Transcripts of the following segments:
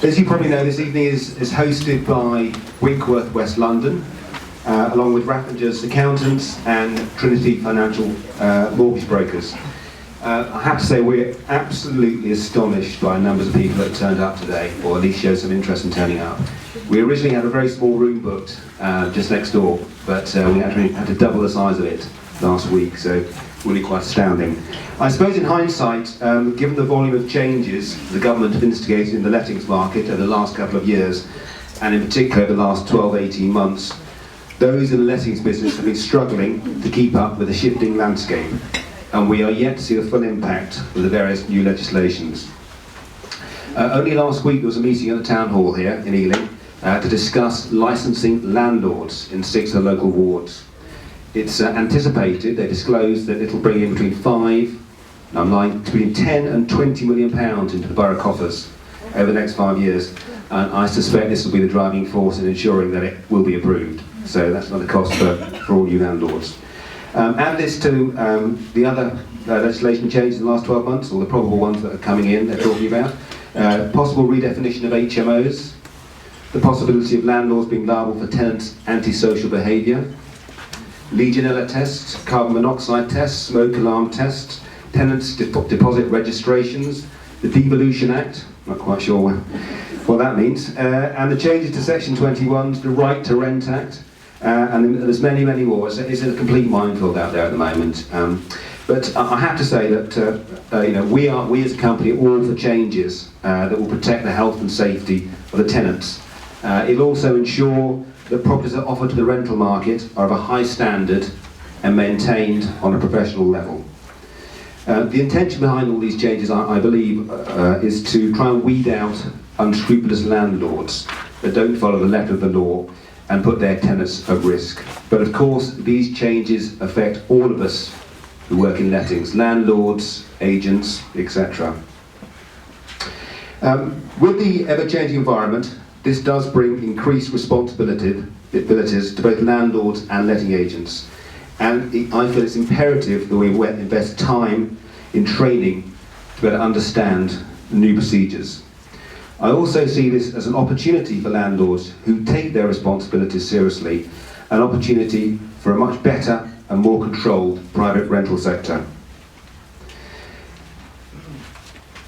As you probably know, this evening is hosted by Winkworth, West London, along with Raffingers Accountants and Trinity Financial Mortgage Brokers. I have to say we're absolutely astonished by the numbers of people that turned up today, or at least showed some interest in turning up. We originally had a very small room booked just next door, but we had to double the size of it last week, so really quite astounding. I suppose in hindsight, given the volume of changes the government have instigated in the lettings market over the last couple of years, and in particular over the last 12-18 months, those in the lettings business have been struggling to keep up with the shifting landscape, and we are yet to see the full impact of the various new legislations. Only last week there was a meeting at the town hall here in Ealing to discuss licensing landlords in 6 of the local wards. It's anticipated, they disclosed, that it'll bring in between 10 and 20 million pounds into the borough coffers over the next 5 years, and I suspect this will be the driving force in ensuring that it will be approved. So that's another cost for all you landlords. Add this to the other legislation changes in the last 12 months, or the probable ones that are coming in, they're talking about. Possible redefinition of HMOs, the possibility of landlords being liable for tenants' antisocial behaviour, Legionella tests, carbon monoxide tests, smoke alarm tests, tenants' deposit registrations, the Devolution Act, not quite sure what that means, and the changes to Section 21, the Right to Rent Act, and there's many, many more. It's a complete minefield out there at the moment. But I have to say that we as a company are all for changes that will protect the health and safety of the tenants. It'll also ensure that properties that are offered to the rental market are of a high standard and maintained on a professional level. The intention behind all these changes, I believe, is to try and weed out unscrupulous landlords that don't follow the letter of the law and put their tenants at risk. But of course, these changes affect all of us who work in lettings, landlords, agents, etc. With the ever-changing environment, this does bring increased responsibilities to both landlords and letting agents. And I feel it's imperative that we invest time in training to better understand the new procedures. I also see this as an opportunity for landlords who take their responsibilities seriously, an opportunity for a much better and more controlled private rental sector.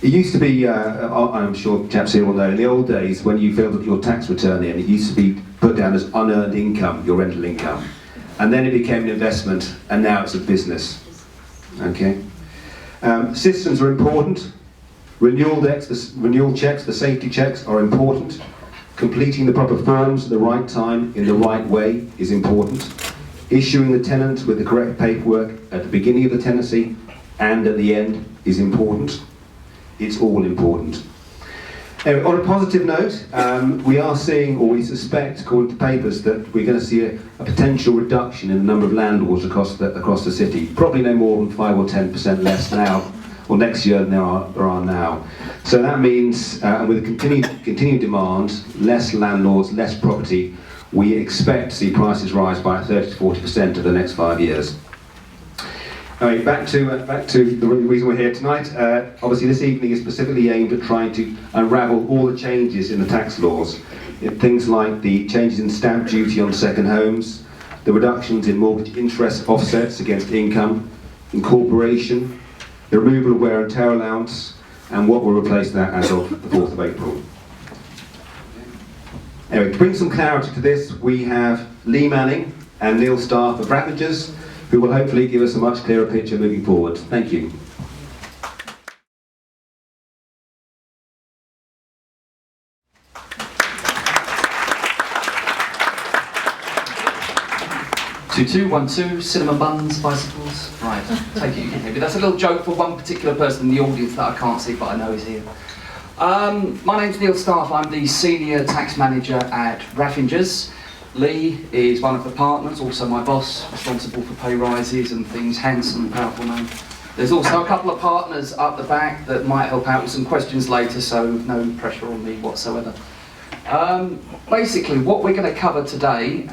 It used to be, I'm sure chaps here will know, in the old days when you filled your tax return in, it used to be put down as unearned income, your rental income. And then it became an investment, and now it's a business. Okay. Systems are important. Renewal checks, the safety checks are important. Completing the proper forms at the right time, in the right way, is important. Issuing the tenant with the correct paperwork at the beginning of the tenancy and at the end is important. It's all important. Anyway, on a positive note, we are seeing, or we suspect, according to papers, that we're going to see a potential reduction in the number of landlords across the city. Probably no more than 5 or 10% less now, or next year than there are now. So that means, with continued demand, less landlords, less property, we expect to see prices rise by 30 to 40% over the next 5 years. Anyway, back to the reason we're here tonight. Obviously this evening is specifically aimed at trying to unravel all the changes in the tax laws. Things like the changes in stamp duty on second homes, the reductions in mortgage interest offsets against income, incorporation, the removal of wear and tear allowance, and what will replace that as of the 4th of April. Anyway, to bring some clarity to this, we have Lee Manning and Neill Staff of Raffingers, who will hopefully give us a much clearer picture moving forward. Thank you. Two, 1, 2, cinnamon buns, bicycles. Right, take it, you can hear me. That's a little joke for one particular person in the audience that I can't see, but I know is here. My name's Neill Staff. I'm the Senior Tax Manager at Raffingers. Lee is one of the partners, also my boss, responsible for pay rises and things, handsome, powerful man. There's also a couple of partners up the back that might help out with some questions later, so no pressure on me whatsoever. Basically, what we're going to cover today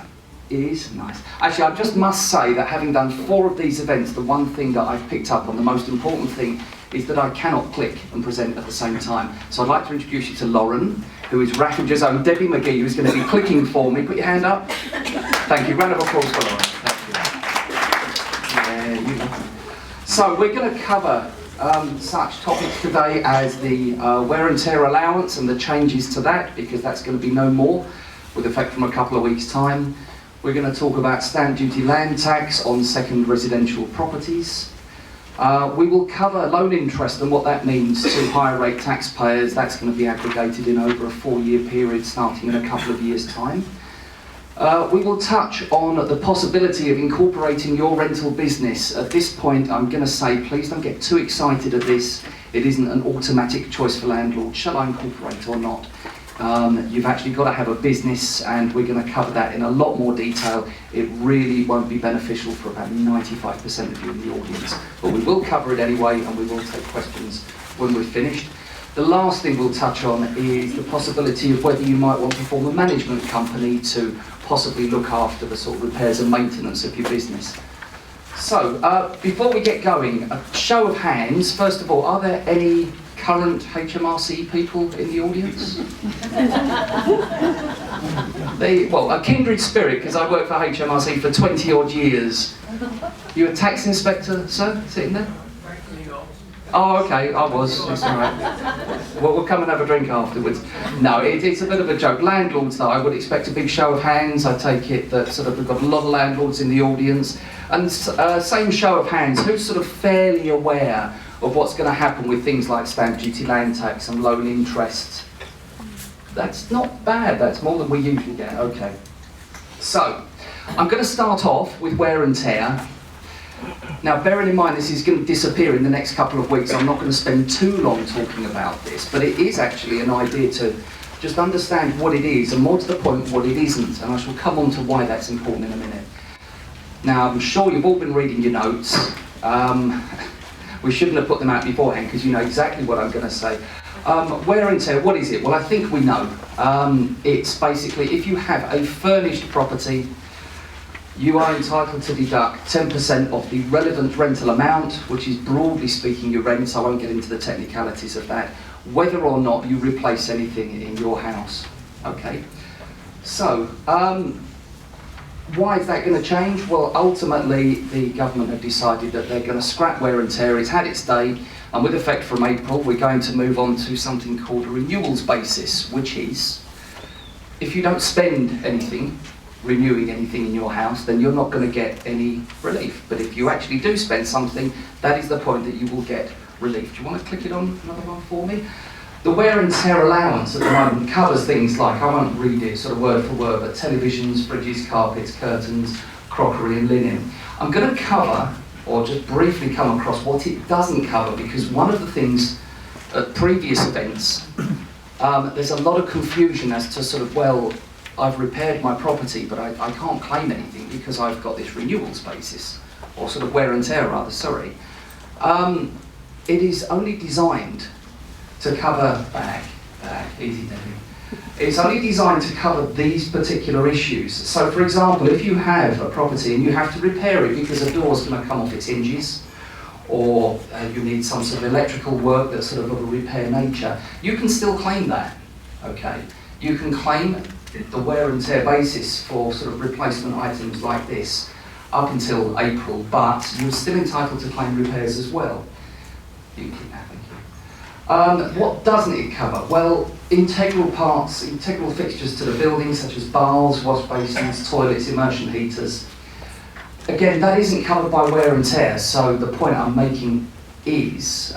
is nice. Actually, I just must say that having done 4 of these events, the one thing that I've picked up on, the most important thing, is that I cannot click and present at the same time. So I'd like to introduce you to Lauren, who is Raffingers' own Debbie McGee, who's going to be clicking for me. Put your hand up. Thank you. Round of applause for Lauren. Thank you. So we're going to cover such topics today as the wear and tear allowance and the changes to that, because that's going to be no more with effect from a couple of weeks' time. We're going to talk about stamp duty land tax on second residential properties. We will cover loan interest and what that means to higher rate taxpayers. That's going to be aggregated in over a 4-year period starting in a couple of years' time. We will touch on the possibility of incorporating your rental business. At this point, I'm going to say, please don't get too excited at this. It isn't an automatic choice for landlords. Shall I incorporate or not? You've actually got to have a business, and we're going to cover that in a lot more detail. It really won't be beneficial for about 95% of you in the audience, but we will cover it anyway, and we will take questions when we're finished. The last thing we'll touch on is the possibility of whether you might want to form a management company to possibly look after the sort of repairs and maintenance of your business. So, before we get going, a show of hands. First of all, are there any current HMRC people in the audience? Well, a kindred spirit, because I worked for HMRC for 20 odd years. You a tax inspector, sir, sitting there? Oh, okay, I was. It's all right. Well, we'll come and have a drink afterwards. No, it's a bit of a joke. Landlords, though, I would expect a big show of hands. I take it that sort of we've got a lot of landlords in the audience. And same show of hands, who's sort of fairly aware of what's going to happen with things like stamp duty, land tax and loan interest? That's not bad. That's more than we usually get. Okay. So, I'm going to start off with wear and tear. Now, bearing in mind this is going to disappear in the next couple of weeks, I'm not going to spend too long talking about this, but it is actually an idea to just understand what it is, and more to the point, what it isn't, and I shall come on to why that's important in a minute. Now, I'm sure you've all been reading your notes. We shouldn't have put them out beforehand, because you know exactly what I'm going to say. Wear and tear, what is it? Well, I think we know. It's basically, if you have a furnished property, you are entitled to deduct 10% of the relevant rental amount, which is broadly speaking your rent, so I won't get into the technicalities of that, whether or not you replace anything in your house. Okay, so why is that going to change? Well, ultimately the government have decided that they're going to scrap wear and tear. It's had its day, and with effect from April we're going to move on to something called a renewals basis, which is, if you don't spend anything renewing anything in your house, then you're not going to get any relief. But if you actually do spend something, that is the point that you will get relief. Do you want to click it on another one for me? The wear and tear allowance at the moment covers things like, I won't read it sort of word for word, but televisions, fridges, carpets, curtains, crockery and linen. I'm going to cover, or just briefly come across what it doesn't cover, because one of the things at previous events, there's a lot of confusion as to sort of, well, I've repaired my property, but I can't claim anything because I've got this renewals basis, or sort of wear and tear rather, sorry. It is only designed to cover, easy Debbie. It's only designed to cover these particular issues. So for example, if you have a property and you have to repair it because a door's going to come off its hinges, or you need some sort of electrical work that's sort of a repair nature, you can still claim that, okay? You can claim the wear and tear basis for sort of replacement items like this up until April, but you're still entitled to claim repairs as well. You can keep that, thank you. What doesn't it cover? Well, integral parts, integral fixtures to the building, such as baths, wash basins, toilets, immersion heaters. Again, that isn't covered by wear and tear, so the point I'm making is,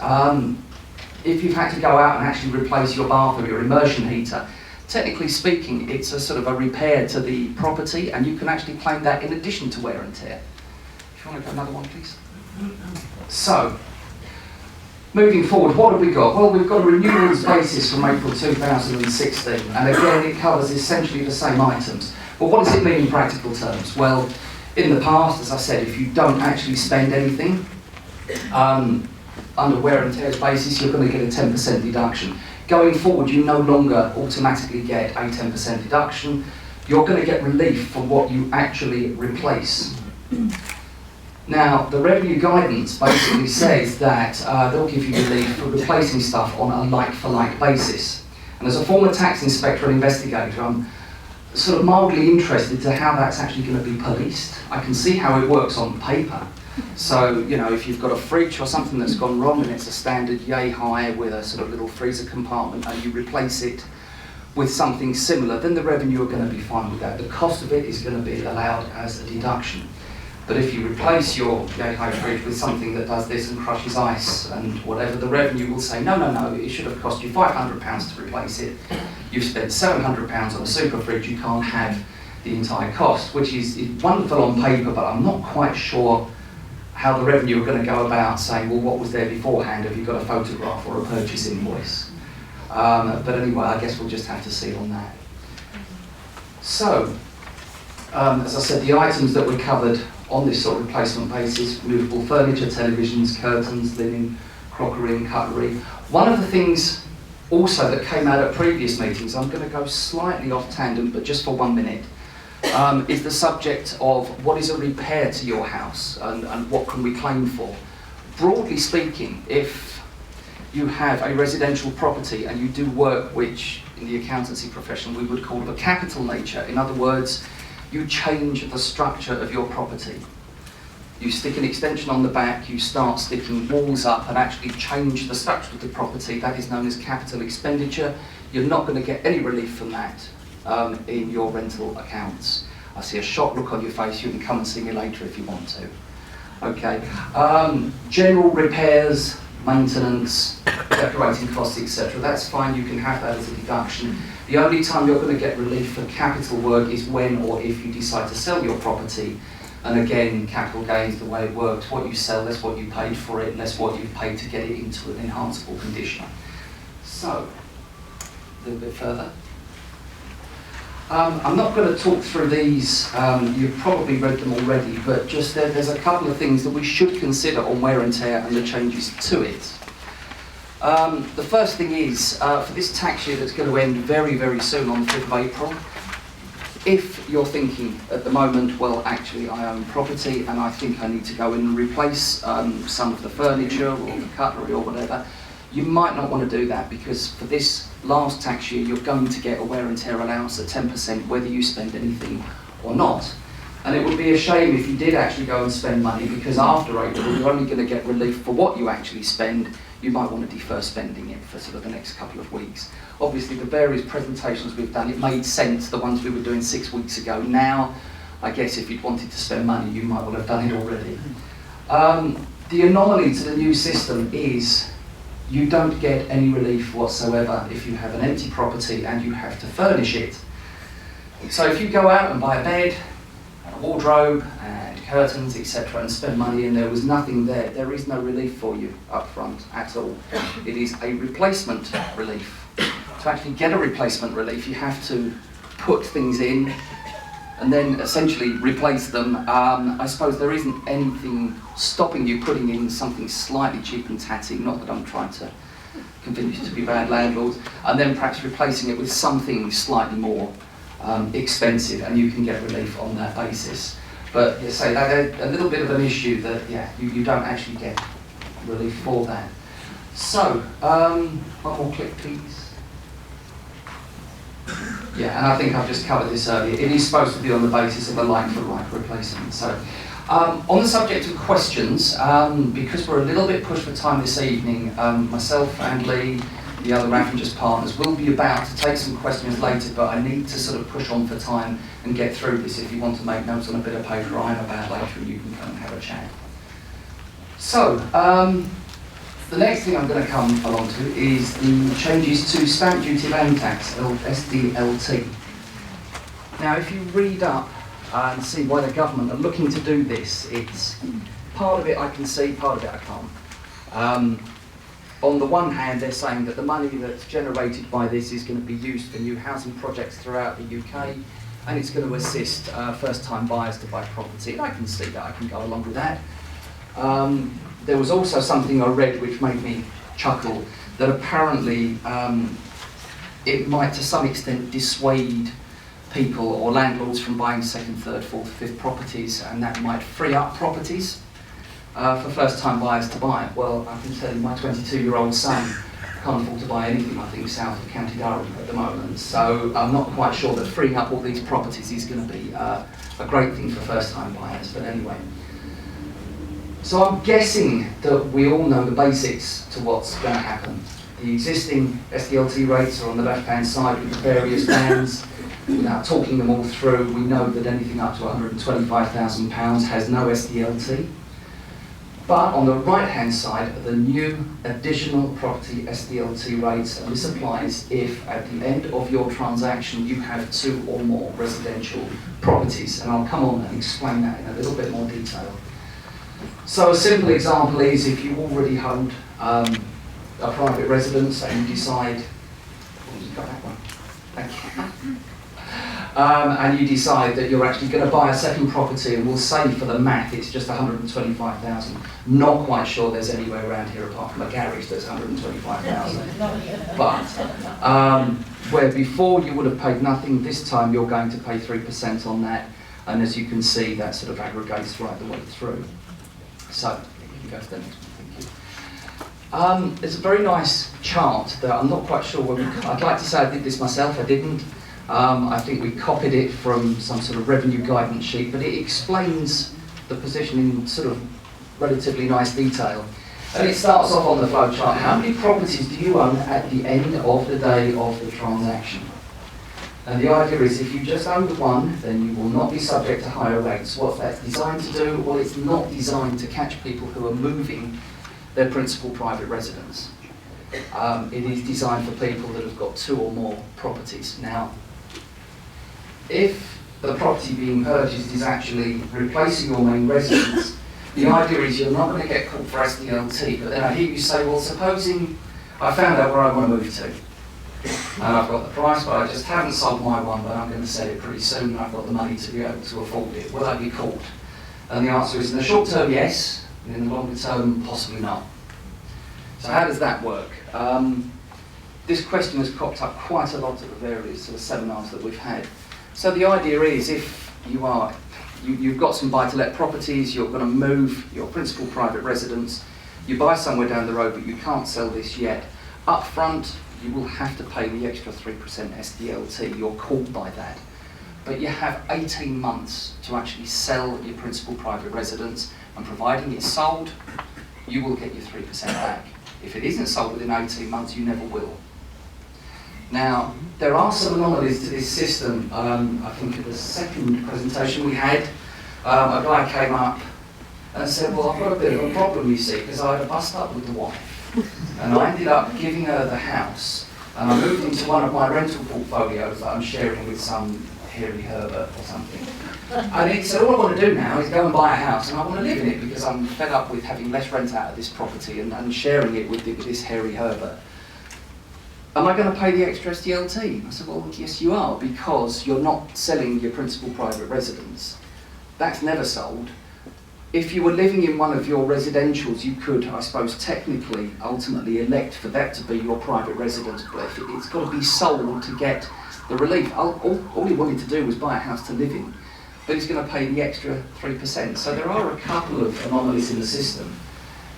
if you've had to go out and actually replace your bath or your immersion heater, technically speaking, it's a sort of a repair to the property, and you can actually claim that in addition to wear and tear. If you want to go another one, please. So, moving forward, what have we got? Well, we've got a renewals basis from April 2016, and again, it covers essentially the same items. But what does it mean in practical terms? Well, in the past, as I said, if you don't actually spend anything, under wear and tear's basis, you're going to get a 10% deduction. Going forward, you no longer automatically get a 10% deduction. You're going to get relief for what you actually replace. Now, the revenue guidance basically says that they'll give you relief for replacing stuff on a like-for-like basis. And as a former tax inspector and investigator, I'm sort of mildly interested to how that's actually going to be policed. I can see how it works on paper. So, you know, if you've got a fridge or something that's gone wrong and it's a standard yay high with a sort of little freezer compartment and you replace it with something similar, then the revenue are going to be fine with that. The cost of it is going to be allowed as a deduction. But if you replace your yay high fridge with something that does this and crushes ice and whatever, the revenue will say, no, no, no, it should have cost you £500 to replace it. You've spent £700 on a super fridge, you can't have the entire cost, which is wonderful on paper, but I'm not quite sure how the revenue are going to go about saying, well, what was there beforehand? Have you got a photograph or a purchase invoice? But anyway, I guess we'll just have to see on that. So, as I said, the items that were covered on this sort of replacement basis: movable furniture, televisions, curtains, linen, crockery and cutlery. One of the things also that came out at previous meetings, I'm going to go slightly off tangent, but just for 1 minute, is the subject of what is a repair to your house and what can we claim for. Broadly speaking, if you have a residential property and you do work which in the accountancy profession we would call of a capital nature, in other words, you change the structure of your property. You stick an extension on the back, you start sticking walls up and actually change the structure of the property. That is known as capital expenditure. You're not going to get any relief from that in your rental accounts. I see a shocked look on your face. You can come and see me later if you want to. Okay. General repairs, maintenance, decorating costs, etc. That's fine, you can have that as a deduction. The only time you're going to get relief for capital work is when or if you decide to sell your property. And again, capital gains, the way it works, what you sell, less what you paid for it, less what you've paid to get it into an enhanceable condition. So, a little bit further. I'm not going to talk through these, you've probably read them already, but just there's a couple of things that we should consider on wear and tear and the changes to it. The first thing is, for this tax year that's going to end very, very soon on the 5th of April, if you're thinking at the moment, well, actually I own property and I think I need to go and replace some of the furniture or the cutlery or whatever, you might not want to do that, because for this last tax year you're going to get a wear and tear allowance at 10% whether you spend anything or not. And it would be a shame if you did actually go and spend money, because after April you're only going to get relief for what you actually spend. You might want to defer spending it for sort of the next couple of weeks. Obviously the various presentations we've done, it made sense, the ones we were doing 6 weeks ago. Now, I guess if you'd wanted to spend money, you might well have done it already. The anomaly to the new system is you don't get any relief whatsoever if you have an empty property and you have to furnish it. So if you go out and buy a bed, and a wardrobe, and curtains, etc., and spend money and there was nothing there, there is no relief for you up front at all. It is a replacement relief. To actually get a replacement relief, you have to put things in and then essentially replace them. I suppose there isn't anything stopping you putting in something slightly cheap and tatty, not that I'm trying to convince you to be bad landlords, and then perhaps replacing it with something slightly more expensive, and you can get relief on that basis. But you say that a little bit of an issue that, yeah, you don't actually get relief for that. So, one more click, please. Yeah, and I think I've just covered this earlier. It is supposed to be on the basis of a like-for-like replacement. So, on the subject of questions, because we're a little bit pushed for time this evening, myself and Lee, the other Raffingers partners, will be about to take some questions later, but I need to sort of push on for time and get through this. If you want to make notes on a bit of paper, I'm about later and you can come and have a chat. So, the next thing I'm going to come along to is the changes to stamp duty land tax, SDLT. Now, if you read up and see why the government are looking to do this, it's part of it I can see, part of it I can't. On the one hand, they're saying that the money that's generated by this is going to be used for new housing projects throughout the UK, and it's going to assist first-time buyers to buy property, and I can see that, I can go along with that. There was also something I read which made me chuckle, that apparently it might to some extent dissuade people or landlords from buying second, third, fourth, fifth properties, and that might free up properties for first-time buyers to buy. Well, I can tell you, my 22-year-old son can't afford to buy anything, I think, south of County Durham at the moment. So I'm not quite sure that freeing up all these properties is going to be a great thing for first-time buyers. But anyway, so I'm guessing that we all know the basics to what's going to happen. The existing SDLT rates are on the left-hand side with the various bands. Without talking them all through, we know that anything up to £125,000 has no SDLT. But on the right-hand side are the new additional property SDLT rates, and this applies if at the end of your transaction you have 2 or more residential properties. And I'll come on and explain that in a little bit more detail. So a simple example is if you already hold a private residence and you decide, got that one. Thank you. And you decide that you're actually going to buy a second property, and we'll say for the math it's just 125,000. Not quite sure there's anywhere around here apart from a garage that's 125,000. But where before you would have paid nothing, this time you're going to pay 3% on that, and as you can see, that sort of aggregates right the way through. So you can go to the next one. Thank you. It's a very nice chart that I'm not quite sure where I'd like to say I did this myself. I didn't. I think we copied it from some sort of revenue guidance sheet, but it explains the position in sort of relatively nice detail. And it starts off on the flow chart. How many properties do you own at the end of the day of the transaction? And the idea is if you just own one, then you will not be subject to higher rates. What that's designed to do? Well, it's not designed to catch people who are moving their principal private residence. It is designed for people that have got 2 or more properties. Now, if the property being purchased is actually replacing your main residence, the idea is you're not going to get caught for SDLT, but then I hear you say, well, supposing I found out where I want to move to, and I've got the price, but I just haven't sold my one, but I'm going to sell it pretty soon, and I've got the money to be able to afford it. Will I be caught? And the answer is, in the short term, yes, and in the longer term, possibly not. So how does that work? This question has cropped up quite a lot at the various sort of seminars that we've had. So the idea is if you've got some buy-to-let properties, you're going to move your principal private residence, you buy somewhere down the road but you can't sell this yet, up front you will have to pay the extra 3% SDLT, you're called by that. But you have 18 months to actually sell your principal private residence, and providing it's sold, you will get your 3% back. If it isn't sold within 18 months, you never will. Now, there are some anomalies to this system. I think at the second presentation we had, a guy came up and said, well, I've got a bit of a problem, you see, because I had a bust up with the wife. And I ended up giving her the house, and I moved into one of my rental portfolios that I'm sharing with some Harry Herbert or something. And he said, all I want to do now is go and buy a house, and I want to live in it because I'm fed up with having less rent out of this property and sharing it with this Harry Herbert. Am I going to pay the extra SDLT? I said, well, yes you are, because you're not selling your principal private residence. That's never sold. If you were living in one of your residentials, you could, I suppose, technically, ultimately elect for that to be your private residence, but it's got to be sold to get the relief. All he wanted to do was buy a house to live in, but he's going to pay the extra 3%. So there are a couple of anomalies in the system.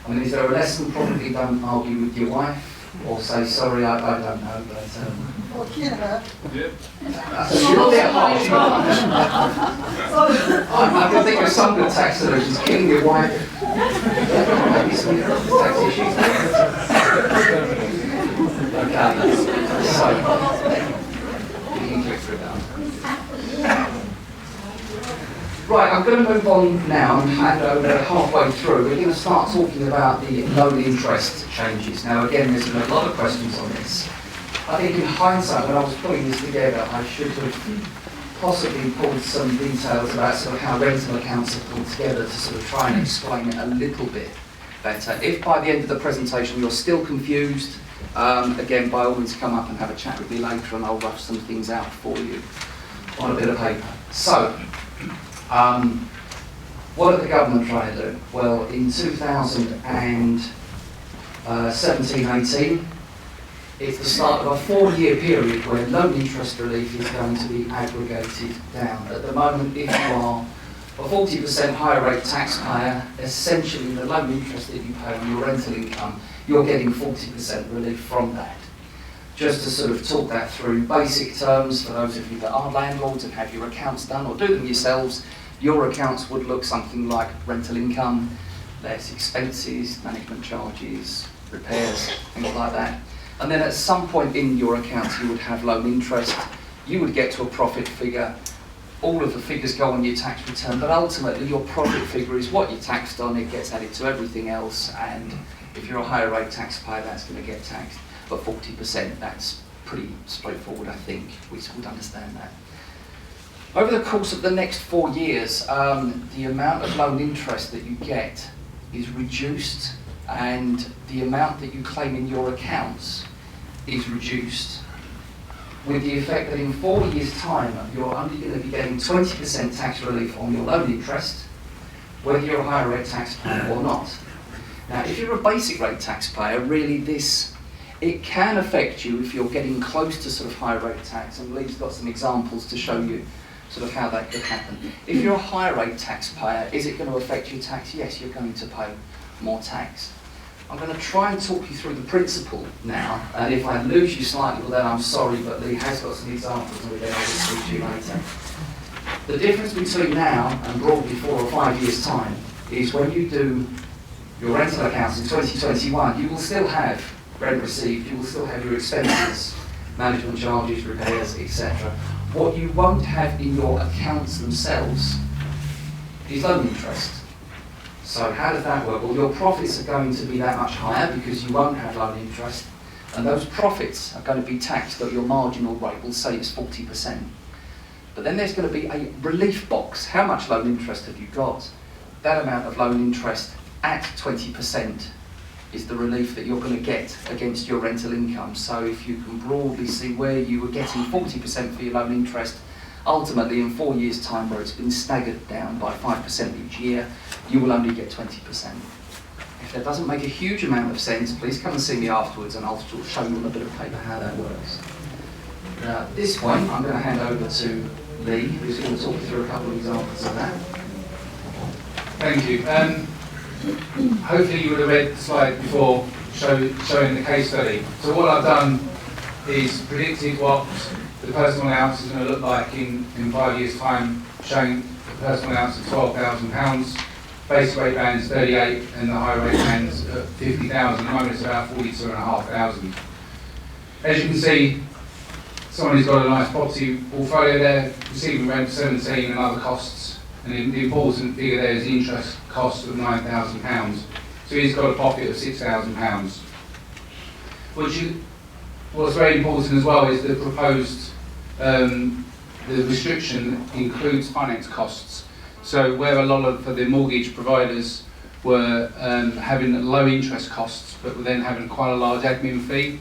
I mean, is there a lesson? Probably don't argue with your wife, or say, sorry, I don't know, but... Or kill her. You're not that harsh. I can think of some good tax solutions. Killing your wife. Maybe some tax issues. Okay. So, you can click through that. Right, I'm going to move on now and hand over halfway through. We're going to start talking about the loan interest changes. Now, again, there's been a lot of questions on this. I think in hindsight, when I was putting this together, I should have possibly pulled some details about sort of how rental accounts are pulled together to sort of try and explain it a little bit better. If by the end of the presentation you're still confused, again, by all means come up and have a chat with me later and I'll rough some things out for you on a bit of paper. So, what are the government trying to do? Well, in 2017-18, it's the start of a 4-year period where loan interest relief is going to be aggregated down. At the moment, if you are A 40% higher rate taxpayer, essentially the loan interest that you pay on your rental income, you're getting 40% relief from that. Just to sort of talk that through basic terms, for those of you that are landlords and have your accounts done or do them yourselves, your accounts would look something like rental income, less expenses, management charges, repairs, things like that. And then at some point in your accounts you would have loan interest, you would get to a profit figure. All of the figures go on your tax return, but ultimately your profit figure is what you taxed on, it gets added to everything else, and if you're a higher rate taxpayer, that's going to get taxed. But 40%, that's pretty straightforward, I think. We would understand that. Over the course of the next 4 years, the amount of loan interest that you get is reduced, and the amount that you claim in your accounts is reduced, with the effect that in 4 years' time, you're only going to be getting 20% tax relief on your loan interest, whether you're a higher rate taxpayer or not. Now, if you're a basic rate taxpayer, really it can affect you if you're getting close to sort of higher rate tax, and Lee's got some examples to show you sort of how that could happen. If you're a higher rate taxpayer, is it going to affect your tax? Yes, you're going to pay more tax. I'm going to try and talk you through the principle now, and if I lose you slightly, well then I'm sorry, but Lee has got some examples and we'll get able to speak to you later. The difference between now and broadly 4 or 5 years' time is when you do your rental accounts in 2021, you will still have rent received, you will still have your expenses, management charges, repairs, etc. What you won't have in your accounts themselves is loan interest. So how does that work? Well, your profits are going to be that much higher because you won't have loan interest, and those profits are going to be taxed at your marginal rate. We'll say it's 40%. But then there's going to be a relief box. How much loan interest have you got? That amount of loan interest at 20% is the relief that you're going to get against your rental income. So if you can broadly see where you were getting 40% for your loan interest, ultimately in 4 years' time, where it's been staggered down by 5% each year, you will only get 20%. If that doesn't make a huge amount of sense, please come and see me afterwards and I'll show you on a bit of paper how that works. At this point, I'm going to hand over to Lee, who's going to talk you through a couple of examples of that. Thank you. Hopefully you would have read the slide before showing the case study. So what I've done is predicted what the personal allowance is going to look like in 5 years' time, showing the personal allowance of £12,000, base rate bands 38 and the high rate bands at 50,000. At the moment it's about 42,500. As you can see, someone who's got a nice property portfolio there, receiving rent 17 and other costs, and the important figure there is the interest cost of £9,000. So he's got a profit of £6,000. What's very important as well is the proposed, the restriction includes finance costs. So where a lot of the mortgage providers were having low interest costs, but were then having quite a large admin fee,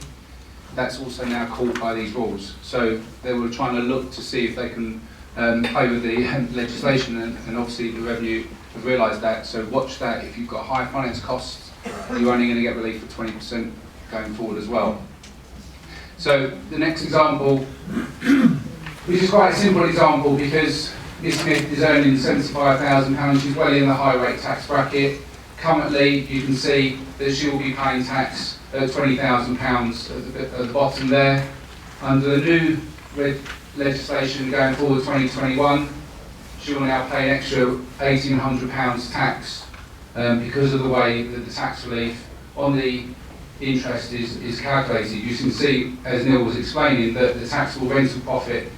that's also now caught by these rules. So they were trying to look to see if they can play with the legislation, and obviously the revenue have realised that. So watch that. If you've got high finance costs, you're only going to get relief for 20% going forward as well. So the next example, which is quite a simple example because Miss Smith is earning £75,000. She's well in the high rate tax bracket. Currently, you can see that she will be paying tax at £20,000 at the bottom there. Under the new legislation going forward 2021, she will now pay an extra £1,800 tax because of the way that the tax relief on the interest is calculated. You can see, as Neill was explaining, that the taxable rental profit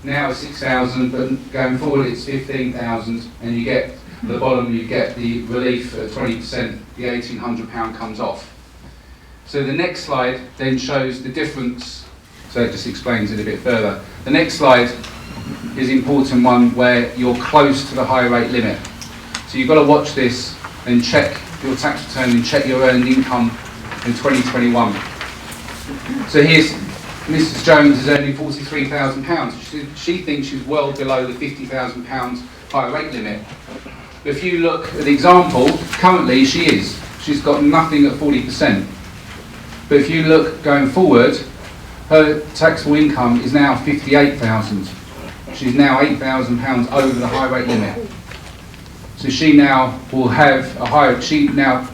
now is £6,000, but going forward it's £15,000, and you get at the bottom, you get the relief at 20%, the £1,800 comes off. So the next slide then shows the difference, so it just explains it a bit further. The next slide is an important one where you're close to the high rate limit. So you've got to watch this and check your tax return and check your earned income in 2021. So here's Mrs. Jones is earning £43,000. She thinks she's well below the £50,000 high rate limit. But if you look at the example, currently she is. She's got nothing at 40%. But if you look going forward, her taxable income is now £58,000. She's now £8,000 over the high rate limit. So she now will have a higher, she now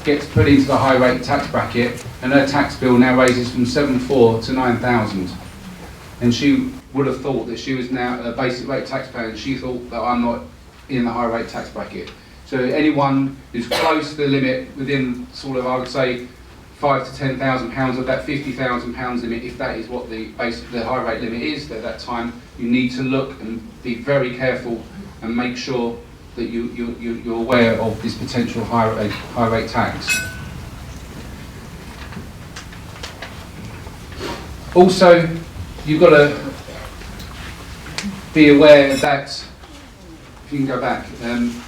gets put into the high rate tax bracket, and her tax bill now raises from 7,400 to 9,000. And she would have thought that she was now a basic rate taxpayer, and she thought that I'm not in the high rate tax bracket. So anyone who's close to the limit, within sort of, I would say, £5,000 to £10,000 of that £50,000 limit, if that is what the high rate limit is at that time, you need to look and be very careful and make sure that you're aware of this potential high rate tax. Also, you've got to be aware that, if you can go back,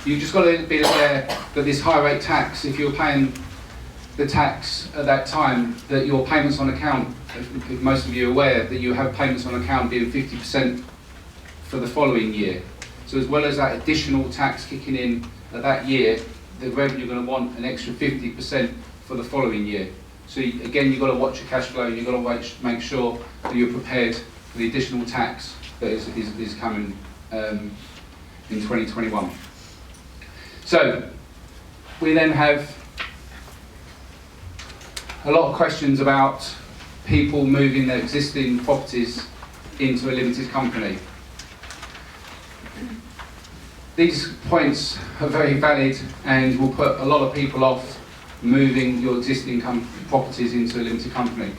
you've just got to be aware that this high rate tax, if you're paying the tax at that time, that your payments on account, if most of you are aware, that you have payments on account being 50% for the following year. So as well as that additional tax kicking in at that year, the revenue you're going to want an extra 50% for the following year. So again, you've got to watch your cash flow, and you've got to make sure that you're prepared for the additional tax that is coming in 2021. So we then have a lot of questions about people moving their existing properties into a limited company. These points are very valid and will put a lot of people off moving your existing properties into a limited company.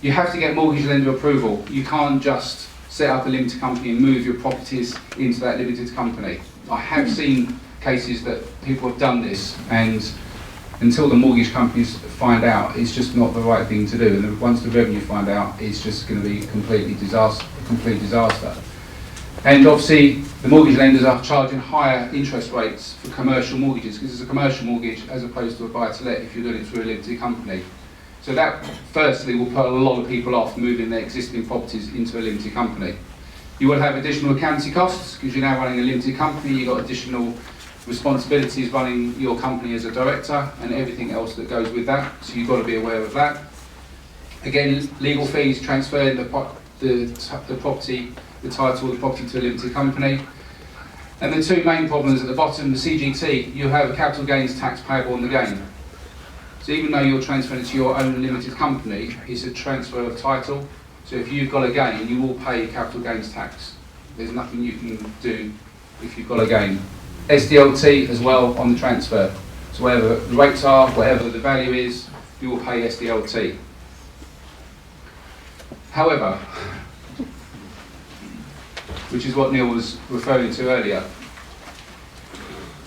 You have to get mortgage lender approval. You can't just set up a limited company and move your properties into that limited company. I have seen cases that people have done this, and until the mortgage companies find out, it's just not the right thing to do. And once the revenue find out, it's just going to be a complete disaster. And obviously, the mortgage lenders are charging higher interest rates for commercial mortgages, because it's a commercial mortgage as opposed to a buy-to-let if you're doing it through a limited company. So that, firstly, will put a lot of people off moving their existing properties into a limited company. You will have additional accountancy costs, because you're now running a limited company. You've got additional responsibilities running your company as a director and everything else that goes with that, so you've got to be aware of that. Again, legal fees, transferring the property, the title of the property to a limited company. And the two main problems at the bottom, the CGT, you have a capital gains tax payable on the gain. So even though you're transferring it to your own limited company, it's a transfer of title. So if you've got a gain, you will pay capital gains tax. There's nothing you can do if you've got a gain. SDLT as well on the transfer. So whatever the rates are, whatever the value is, you will pay SDLT. However, which is what Neill was referring to earlier,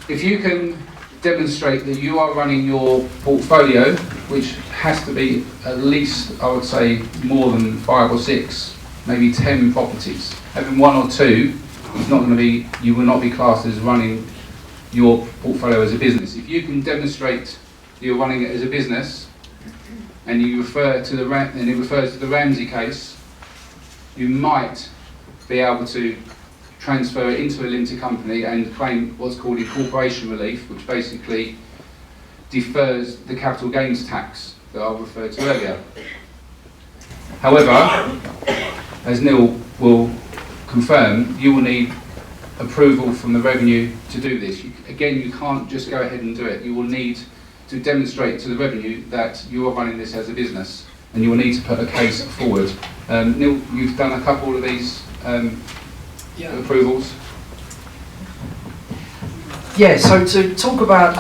if you can demonstrate that you are running your portfolio, which has to be at least, I would say, more than 5 or 6, maybe 10 properties. Having 1 or 2 is not going to be, you will not be classed as running your portfolio as a business. If you can demonstrate that you're running it as a business, and you refer to and it refers to the Ramsey case, you might be able to transfer it into a limited company and claim what's called incorporation relief, which basically defers the capital gains tax that I referred to earlier. However, as Neill will confirm, you will need approval from the revenue to do this. Again, you can't just go ahead and do it. You will need to demonstrate to the revenue that you are running this as a business, and you will need to put a case forward. Neill, you've done a couple of these approvals. Yeah, so to talk about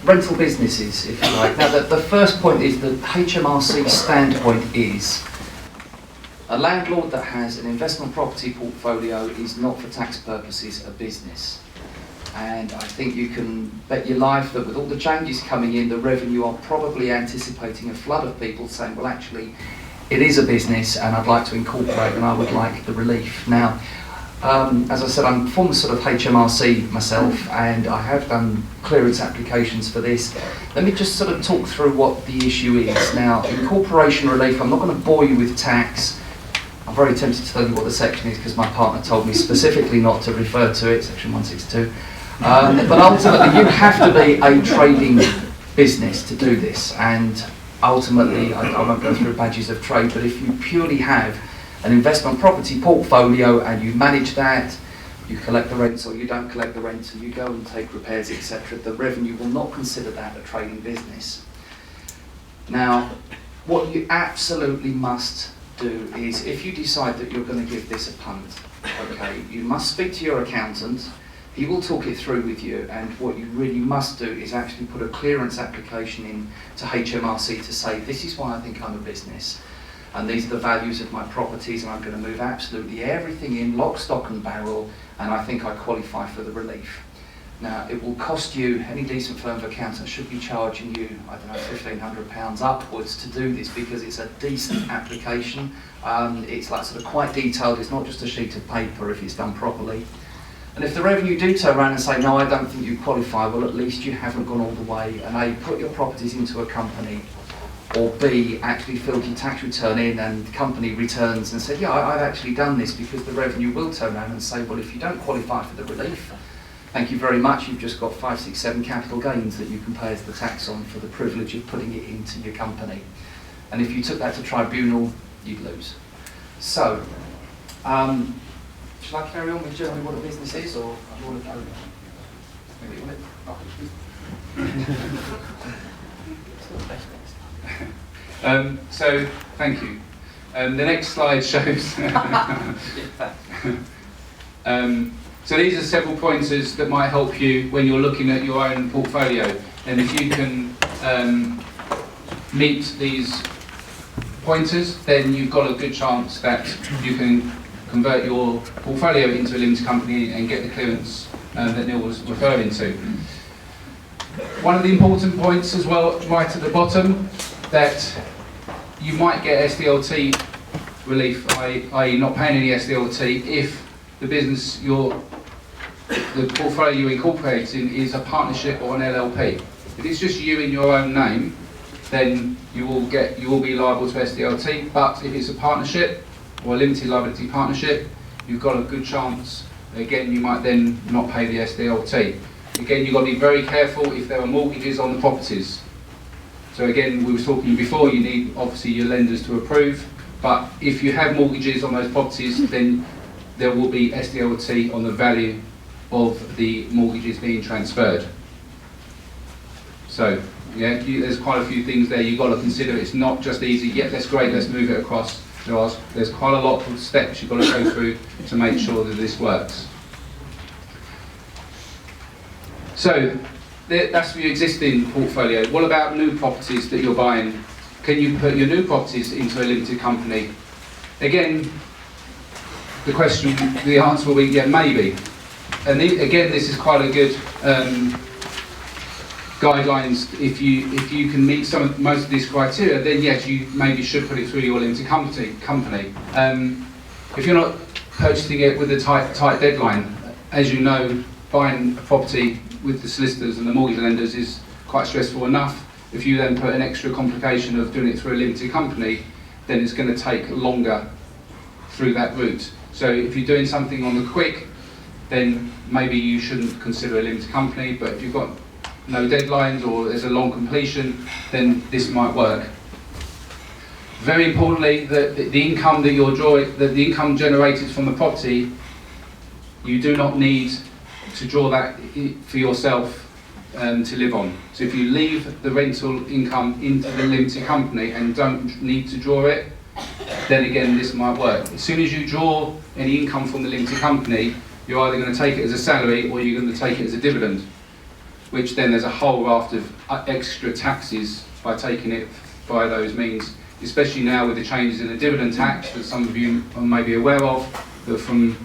rental businesses, if you like. Now, the first point is the HMRC standpoint is a landlord that has an investment property portfolio is not for tax purposes a business. And I think you can bet your life that with all the changes coming in, the revenue are probably anticipating a flood of people saying, well, actually, it is a business and I'd like to incorporate and I would like the relief. Now, as I said, I'm former sort of HMRC myself, and I have done clearance applications for this. Let me just sort of talk through what the issue is. Now, incorporation relief, I'm not going to bore you with tax. I'm very tempted to tell you what the section is because my partner told me specifically not to refer to it, section 162. But ultimately, you have to be a trading business to do this, and ultimately, I won't go through badges of trade, but if you purely have an investment property portfolio and you manage that, you collect the rents or you don't collect the rents, and you go and take repairs, etc., the revenue will not consider that a trading business. Now, what you absolutely must do is, if you decide that you're going to give this a punt, okay, you must speak to your accountant. He will talk it through with you, and what you really must do is actually put a clearance application in to HMRC to say, this is why I think I'm a business, and these are the values of my properties, and I'm going to move absolutely everything in, lock, stock and barrel, and I think I qualify for the relief. Now, it will cost you, any decent firm of accountants should be charging you, I don't know, £1,500 upwards to do this, because it's a decent application. It's like sort of quite detailed, it's not just a sheet of paper if it's done properly. And if the revenue do turn around and say, no, I don't think you qualify, well, at least you haven't gone all the way and A, put your properties into a company, or B, actually filled your tax return in and the company returns and said, yeah, I've actually done this, because the revenue will turn around and say, well, if you don't qualify for the relief, thank you very much, you've just got 5, 6, 7 capital gains that you can pay as the tax on for the privilege of putting it into your company. And if you took that to tribunal, you'd lose. So, shall I carry on with generally what a business is, or do you want to go? Maybe you want it? So, thank you. The next slide shows. So these are several pointers that might help you when you're looking at your own portfolio. And if you can meet these pointers, then you've got a good chance that you can convert your portfolio into a limited company and get the clearance that Neill was referring to. One of the important points as well, right at the bottom, that you might get SDLT relief, i.e. not paying any SDLT, if the business the portfolio you're incorporating is a partnership or an LLP. If it's just you in your own name, then you will be liable to SDLT. But if it's a partnership or a limited liability partnership, you've got a good chance. Again, you might then not pay the SDLT. Again, you've got to be very careful if there are mortgages on the properties. So again, we were talking before, you need obviously your lenders to approve. But if you have mortgages on those properties, then there will be SDLT on the value of the mortgages being transferred. So, yeah, there's quite a few things there you've got to consider. It's not just easy, yeah, that's great, let's move it across. There's quite a lot of steps you've got to go through to make sure that this works. So, that's for your existing portfolio. What about new properties that you're buying? Can you put your new properties into a limited company? Again, the answer will be, yeah, maybe. And again, this is quite a good guidelines. If you can meet most of these criteria, then yes, you maybe should put it through your limited company. If you're not purchasing it with a tight deadline, as you know, buying a property with the solicitors and the mortgage lenders is quite stressful enough. If you then put an extra complication of doing it through a limited company, then it's going to take longer through that route. So if you're doing something on the quick, then maybe you shouldn't consider a limited company, but if you've got no deadlines or there's a long completion, then this might work. Very importantly, the income that the income generated from the property, you do not need to draw that for yourself to live on. So if you leave the rental income into the limited company and don't need to draw it, then again this might work. As soon as you draw any income from the limited company, you're either going to take it as a salary or you're going to take it as a dividend, which then there's a whole raft of extra taxes by taking it by those means, especially now with the changes in the dividend tax that some of you may be aware of, that from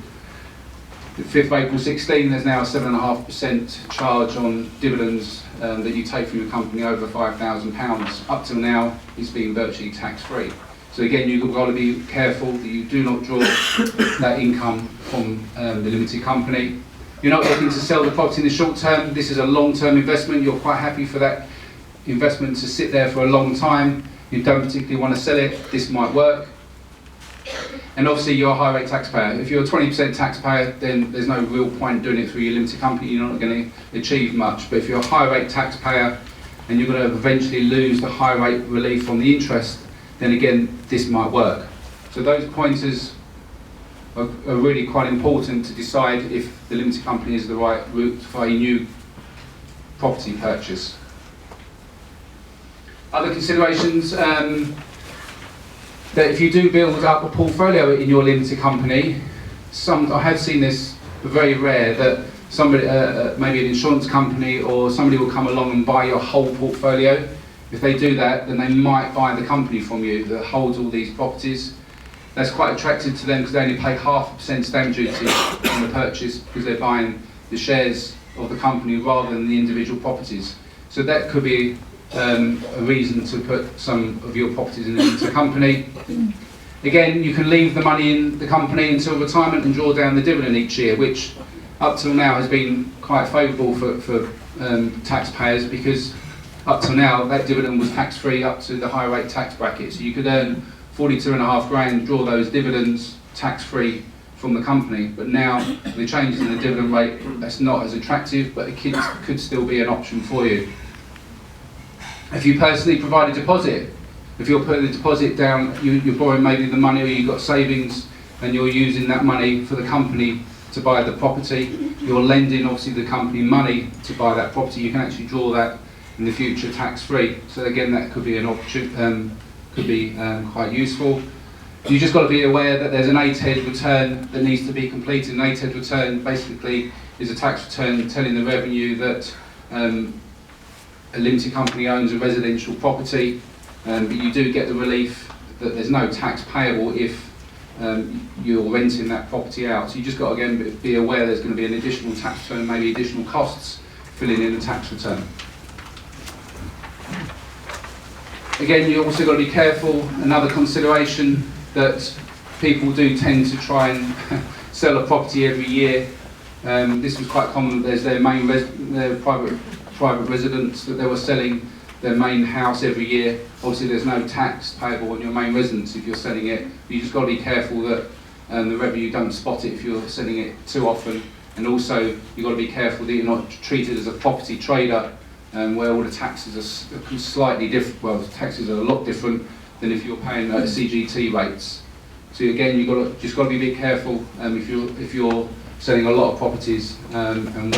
the 5th of April 16 there's now a 7.5% charge on dividends that you take from your company over £5,000. Up till now it's been virtually tax free. So again, you've got to be careful that you do not draw that income from the limited company. You're not looking to sell the property in the short term. This is a long-term investment. You're quite happy for that investment to sit there for a long time. You don't particularly want to sell it. This might work. And obviously you're a high rate taxpayer. If you're a 20% taxpayer, then there's no real point doing it through your limited company. You're not going to achieve much. But if you're a high rate taxpayer and you're going to eventually lose the high rate relief on the interest, then again, this might work. So those pointers are really quite important to decide if the limited company is the right route for a new property purchase. Other considerations, that if you do build up a portfolio in your limited company, I have seen this, but very rare, that somebody, maybe an insurance company or somebody will come along and buy your whole portfolio. If they do that, then they might buy the company from you that holds all these properties. That's quite attractive to them because they only pay 0.5% stamp duty on the purchase because they're buying the shares of the company rather than the individual properties. So that could be a reason to put some of your properties into a company. Again, you can leave the money in the company until retirement and draw down the dividend each year, which up till now has been quite favourable for taxpayers, because up till now that dividend was tax-free up to the high rate tax bracket. So you could earn 42.5 grand, draw those dividends tax-free from the company. But now, the changes in the dividend rate, that's not as attractive, but it could still be an option for you. If you personally provide a deposit, if you're putting the deposit down, you're borrowing maybe the money, or you've got savings and you're using that money for the company to buy the property, you're lending obviously the company money to buy that property, you can actually draw that in the future tax-free. So again, that could be an option, could be quite useful. You just got to be aware that there's an 8-head return that needs to be completed. An 8-head return basically is a tax return telling the revenue that a limited company owns a residential property, but you do get the relief that there's no tax payable if you're renting that property out. So you just got to again be aware there's going to be an additional tax return, maybe additional costs filling in a tax return. Again, you also got to be careful, another consideration, that people do tend to try and sell a property every year. This was quite common. There's their main their private residence that they were selling their main house every year. Obviously there's no tax payable on your main residence if you're selling it. But you just got to be careful that the revenue don't spot it if you're selling it too often. And also you've got to be careful that you're not treated as a property trader, where all the taxes are slightly different. Well, the taxes are a lot different than if you're paying CGT rates. So again, you've just got to be a bit careful if you're selling a lot of properties, and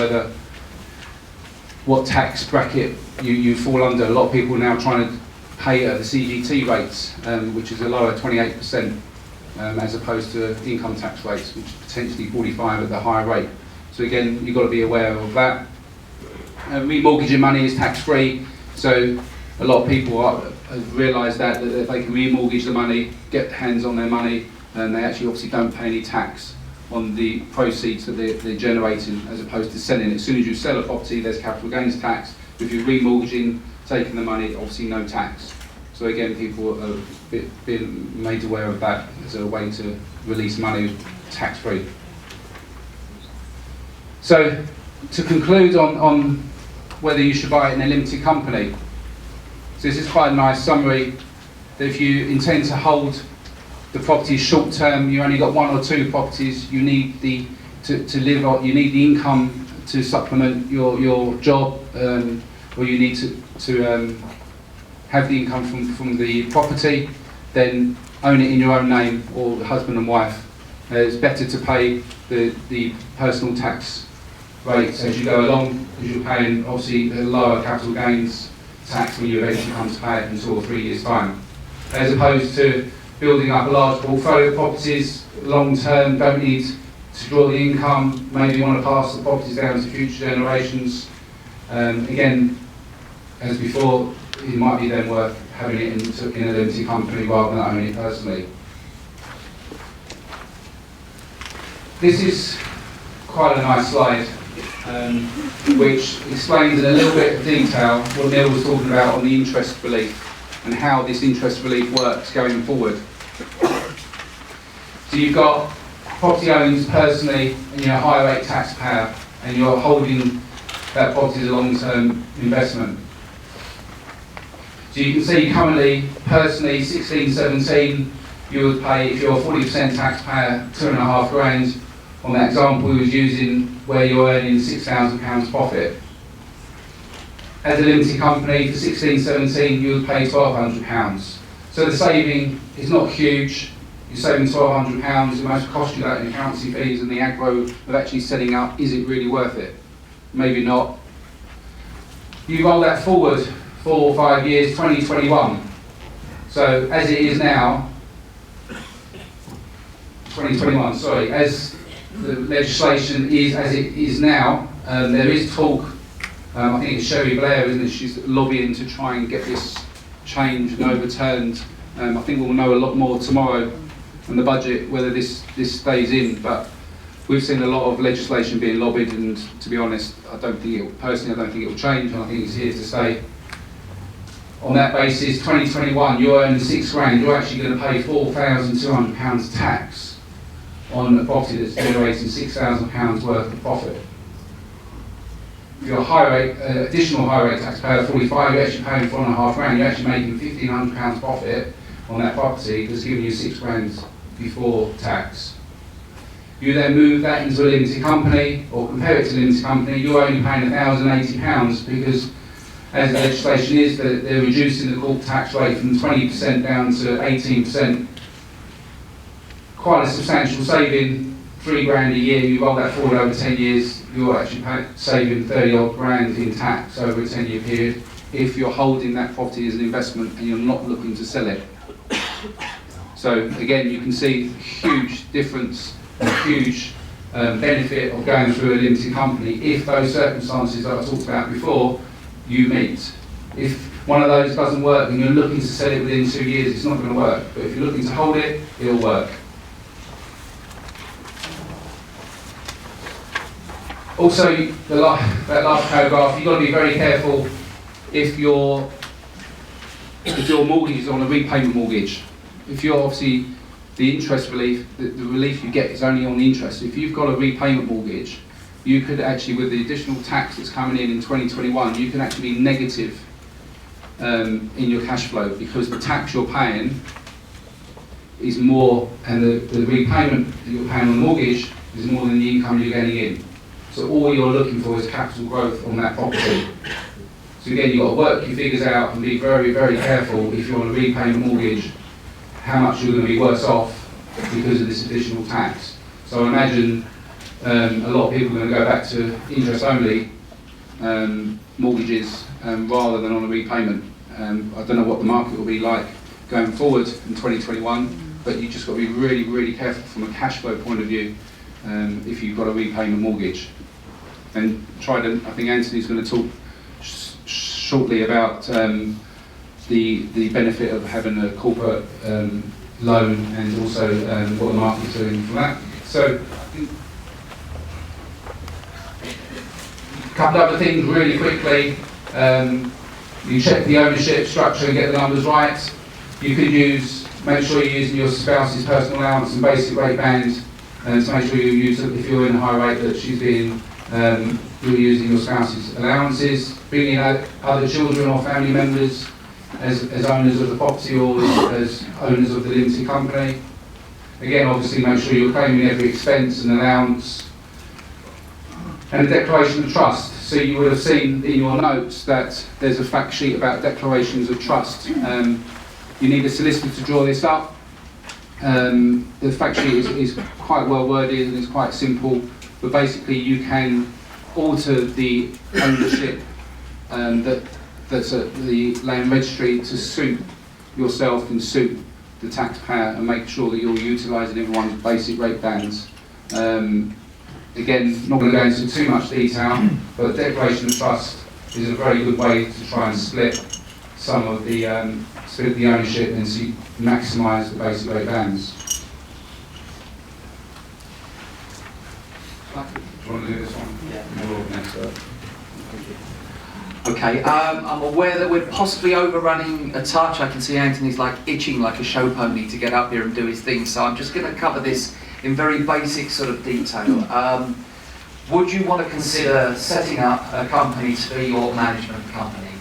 what tax bracket you fall under. A lot of people are now trying to pay at the CGT rates, which is a lower 28%, as opposed to income tax rates, which is potentially 45% at the higher rate. So again, you've got to be aware of that. Remortgaging money is tax-free, so a lot of people have realised that if they can remortgage the money, get hands on their money, and they actually obviously don't pay any tax on the proceeds that they're generating, as opposed to selling it. As soon as you sell a property, there's capital gains tax. If you're remortgaging, taking the money, obviously no tax. So again, people are being made aware of that as a way to release money tax-free. So to conclude on whether you should buy it in a limited company, so this is quite a nice summary, that if you intend to hold the property short term, you only got 1 or 2 properties, you need to live on, you need the income to supplement your job, or you need to have the income from the property, then own it in your own name, or husband and wife. It's better to pay the personal tax rates as you go along, because you're paying obviously a lower capital gains tax when you eventually come to pay it in 2 or 3 years' time, as opposed to building up a large portfolio of properties long term. Don't need to draw the income, maybe you want to pass the properties down to future generations. Again, as before, it might be then worth having it in a limited company rather than owning it personally. This is quite a nice slide, which explains in a little bit of detail what Neill was talking about on the interest relief and how this interest relief works going forward. So you've got property owned personally and you're a high rate taxpayer, and you're holding that property as a long-term investment. So you can see currently, personally, 16-17, you would pay, if you're a 40% taxpayer, 2.5 grand. On that example we was using, where you're earning £6,000 profit. As a limited company, for 16-17, you would pay £1,200. So the saving is not huge. you're saving £1,200, it might cost you that in accountancy fees and the aggro of actually setting up, is it really worth it? Maybe not. You roll that forward 4 or 5 years, 2021. So as it is now, 2021, sorry, as the legislation is as it is now, there is talk, I think it's Sherry Blair, isn't it? She's lobbying to try and get this changed and overturned. I think we'll know a lot more tomorrow on the budget whether this stays in, but we've seen a lot of legislation being lobbied, and to be honest, I don't think it will change, and I think it's here to stay. On that basis, 2021, you're earning £6,000, you're actually going to pay £4,200 tax on a property that's generating £6,000 worth of profit. If you're a high rate, additional high rate taxpayer, 45, you're actually paying £4,500, you're actually making £1,500 profit on that property that's giving you £6,000 before tax. You then move that into a limited company, or compare it to a limited company, you're only paying £1,080 because, as the legislation is, that they're reducing the corporate tax rate from 20% down to 18%. Quite a substantial saving, £3,000 a year. You roll that forward over 10 years, you're actually saving 30 odd grand in tax over a 10-year period if you're holding that property as an investment and you're not looking to sell it. So again, you can see huge difference, a huge benefit of going through a limited company if those circumstances that I talked about before you meet. If one of those doesn't work and you're looking to sell it within 2 years, it's not going to work. But if you're looking to hold it, it'll work. Also, that last paragraph, you've got to be very careful if your mortgage is on a repayment mortgage. If you're obviously the interest relief, the relief you get is only on the interest. If you've got a repayment mortgage, you could actually, with the additional tax that's coming in 2021, you can actually be negative in your cash flow because the tax you're paying is more, and the repayment that you're paying on the mortgage is more than the income you're getting in. So all you're looking for is capital growth on that property. So again, you've got to work your figures out and be very, very careful if you're on a repayment mortgage, how much you're going to be worse off because of this additional tax. So I imagine a lot of people are going to go back to interest-only mortgages rather than on a repayment. I don't know what the market will be like going forward in 2021, but you've just got to be really, really careful from a cash flow point of view if you've got a repayment mortgage. And I think Anthony's going to talk shortly about the benefit of having a corporate loan and also what the market's doing for that. So, a couple of other things really quickly. You check the ownership structure and get the numbers right. You could make sure you're using your spouse's personal allowance and basic rate band, and to make sure you use, if you're in a high rate, that you're using your spouse's allowances. Bringing in other children or family members as owners of the property or as owners of the limited company. Again, obviously make sure you're claiming every expense and allowance. And a declaration of trust. So you would have seen in your notes that there's a fact sheet about declarations of trust. You need a solicitor to draw this up. The fact sheet is quite well worded and it's quite simple, but basically you can alter the ownership that's at the land registry to suit yourself and suit the taxpayer and make sure that you're utilising everyone's basic rate bands. Again, not going to go into too much detail, but a declaration of trust is a very good way to try and split some of the ownership and maximise the basic rate bands. Do you want to do this one? Yeah. Okay, I'm aware that we're possibly overrunning a touch. I can see Anthony's like itching like a show pony to get up here and do his thing, so I'm just going to cover this in very basic sort of detail. Would you want to consider setting up a company to be your management company,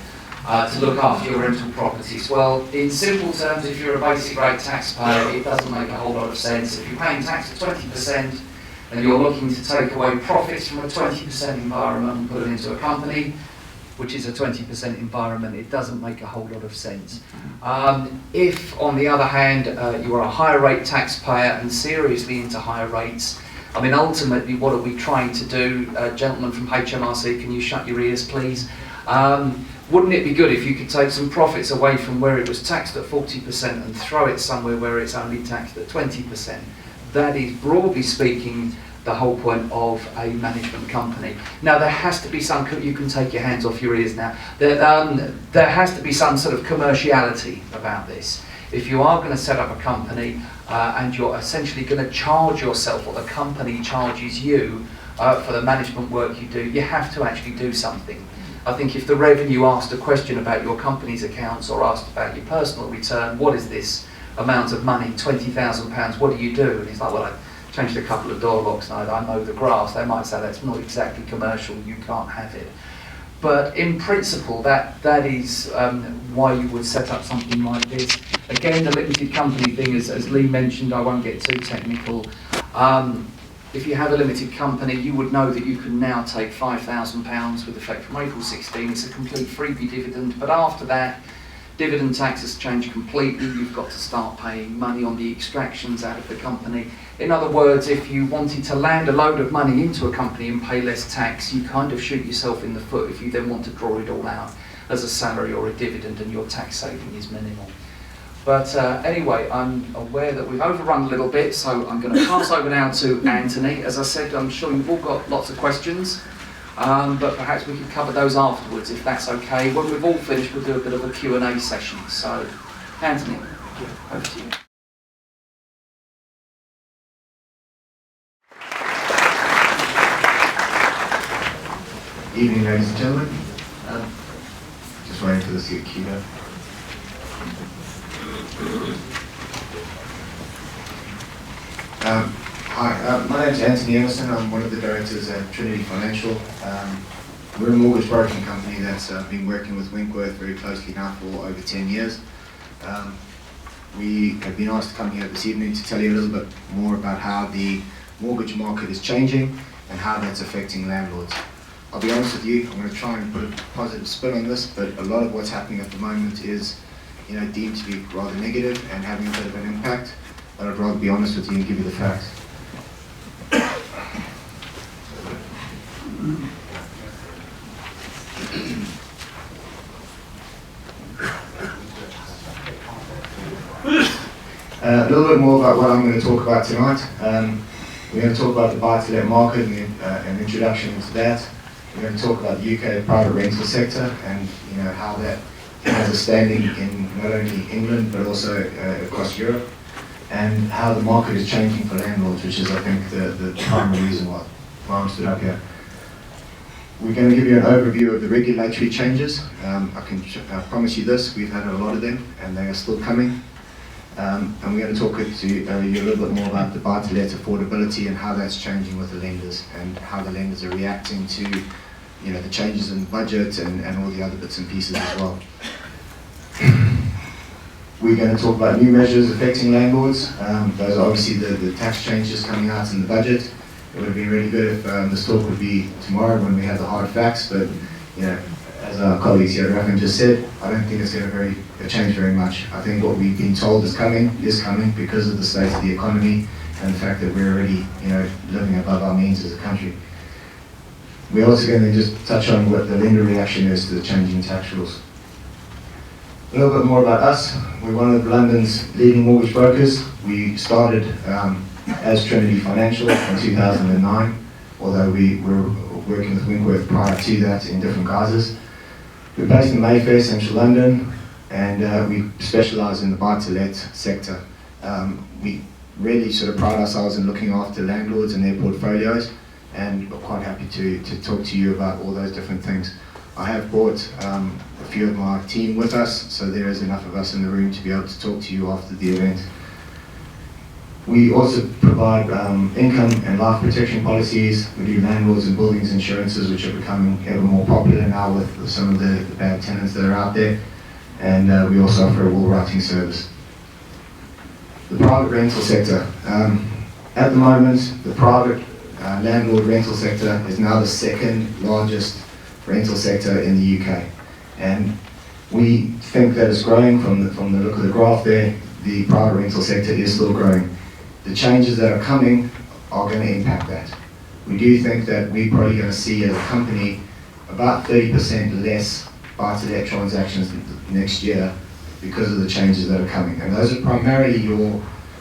to look after your rental properties? Well, in simple terms, if you're a basic rate taxpayer, it doesn't make a whole lot of sense. If you're paying tax at 20% and you're looking to take away profits from a 20% environment and put it into a company, which is a 20% environment, it doesn't make a whole lot of sense. If, on the other hand, you are a higher rate taxpayer and seriously into higher rates, I mean, ultimately, what are we trying to do? Gentlemen from HMRC, can you shut your ears, please? Wouldn't it be good if you could take some profits away from where it was taxed at 40% and throw it somewhere where it's only taxed at 20%? That is, broadly speaking, the whole point of a management company. Now, there has to be some, you can take your hands off your ears now, there has to be some sort of commerciality about this. If you are going to set up a company and you're essentially going to charge yourself, or the company charges you for the management work you do, you have to actually do something. I think if the revenue asked a question about your company's accounts or asked about your personal return, what is this amount of money, £20,000, what do you do? And it's like, well, I changed a couple of door locks and I mow the grass. They might say that's not exactly commercial, you can't have it. But in principle, that is why you would set up something like this. Again, the limited company thing, as Lee mentioned, I won't get too technical. If you have a limited company, you would know that you can now take £5,000 with effect from April 16. It's a complete freebie dividend, but after that, dividend tax has changed completely. You've got to start paying money on the extractions out of the company. In other words, if you wanted to land a load of money into a company and pay less tax, you kind of shoot yourself in the foot if you then want to draw it all out as a salary or a dividend and your tax saving is minimal. But anyway, I'm aware that we've overrun a little bit, so I'm going to pass over now to Anthony. As I said, I'm sure you've all got lots of questions, but perhaps we could cover those afterwards, if that's okay. When we've all finished, we'll do a bit of a Q&A session. So, Anthony, over to you. Evening, ladies and gentlemen. Just waiting for this to get queued up. Hi, my name is Anthony Emerson. I'm one of the directors at Trinity Financial. We're a mortgage broking company that's been working with Winkworth very closely now for over 10 years. We have been asked to come here this evening to tell you a little bit more about how the mortgage market is changing and how that's affecting landlords. I'll be honest with you, I'm going to try and put a positive spin on this, but a lot of what's happening at the moment is, deemed to be rather negative and having a bit of an impact. But I'd rather be honest with you and give you the facts. A little bit more about what I'm going to talk about tonight. We're going to talk about the buy-to-let market and an introduction into that. We're going to talk about the UK private rental sector and how that has a standing in not only England but also across Europe, and how the market is changing for landlords, which is, I think, the primary reason why I'm stood up here. We're going to give you an overview of the regulatory changes. I can promise you this, we've had a lot of them and they are still coming. And we're going to talk to you a little bit more about the buy-to-let affordability and how that's changing with the lenders and how the lenders are reacting to the changes in budget and all the other bits and pieces as well. We're going to talk about new measures affecting landlords. Those are obviously the tax changes coming out in the budget. It would have been really good if this talk would be tomorrow when we have the hard facts, but as our colleagues here at Raffingers just said, I don't think it's going to change very much. I think what we've been told is coming because of the state of the economy and the fact that we're already living above our means as a country. We're also going to just touch on what the lender reaction is to the changing tax rules. A little bit more about us. We're one of London's leading mortgage brokers. We started as Trinity Financial in 2009, although we were working with Winkworth prior to that in different guises. We're based in Mayfair, central London, and we specialise in the buy-to-let sector. We really sort of pride ourselves in looking after landlords and their portfolios, and we're quite happy to talk to you about all those different things. I have brought a few of my team with us, so there is enough of us in the room to be able to talk to you after the event. We also provide income and life protection policies. We do landlords and buildings insurances, which are becoming ever more popular now with some of the bad tenants that are out there. And we also offer a will writing service. The private rental sector. At the moment, the private landlord rental sector is now the second largest rental sector in the UK. And we think that it's growing from the look of the graph there. The private rental sector is still growing. The changes that are coming are going to impact that. We do think that we're probably going to see as a company about 30% less buy-to-let transactions next year because of the changes that are coming. And those are primarily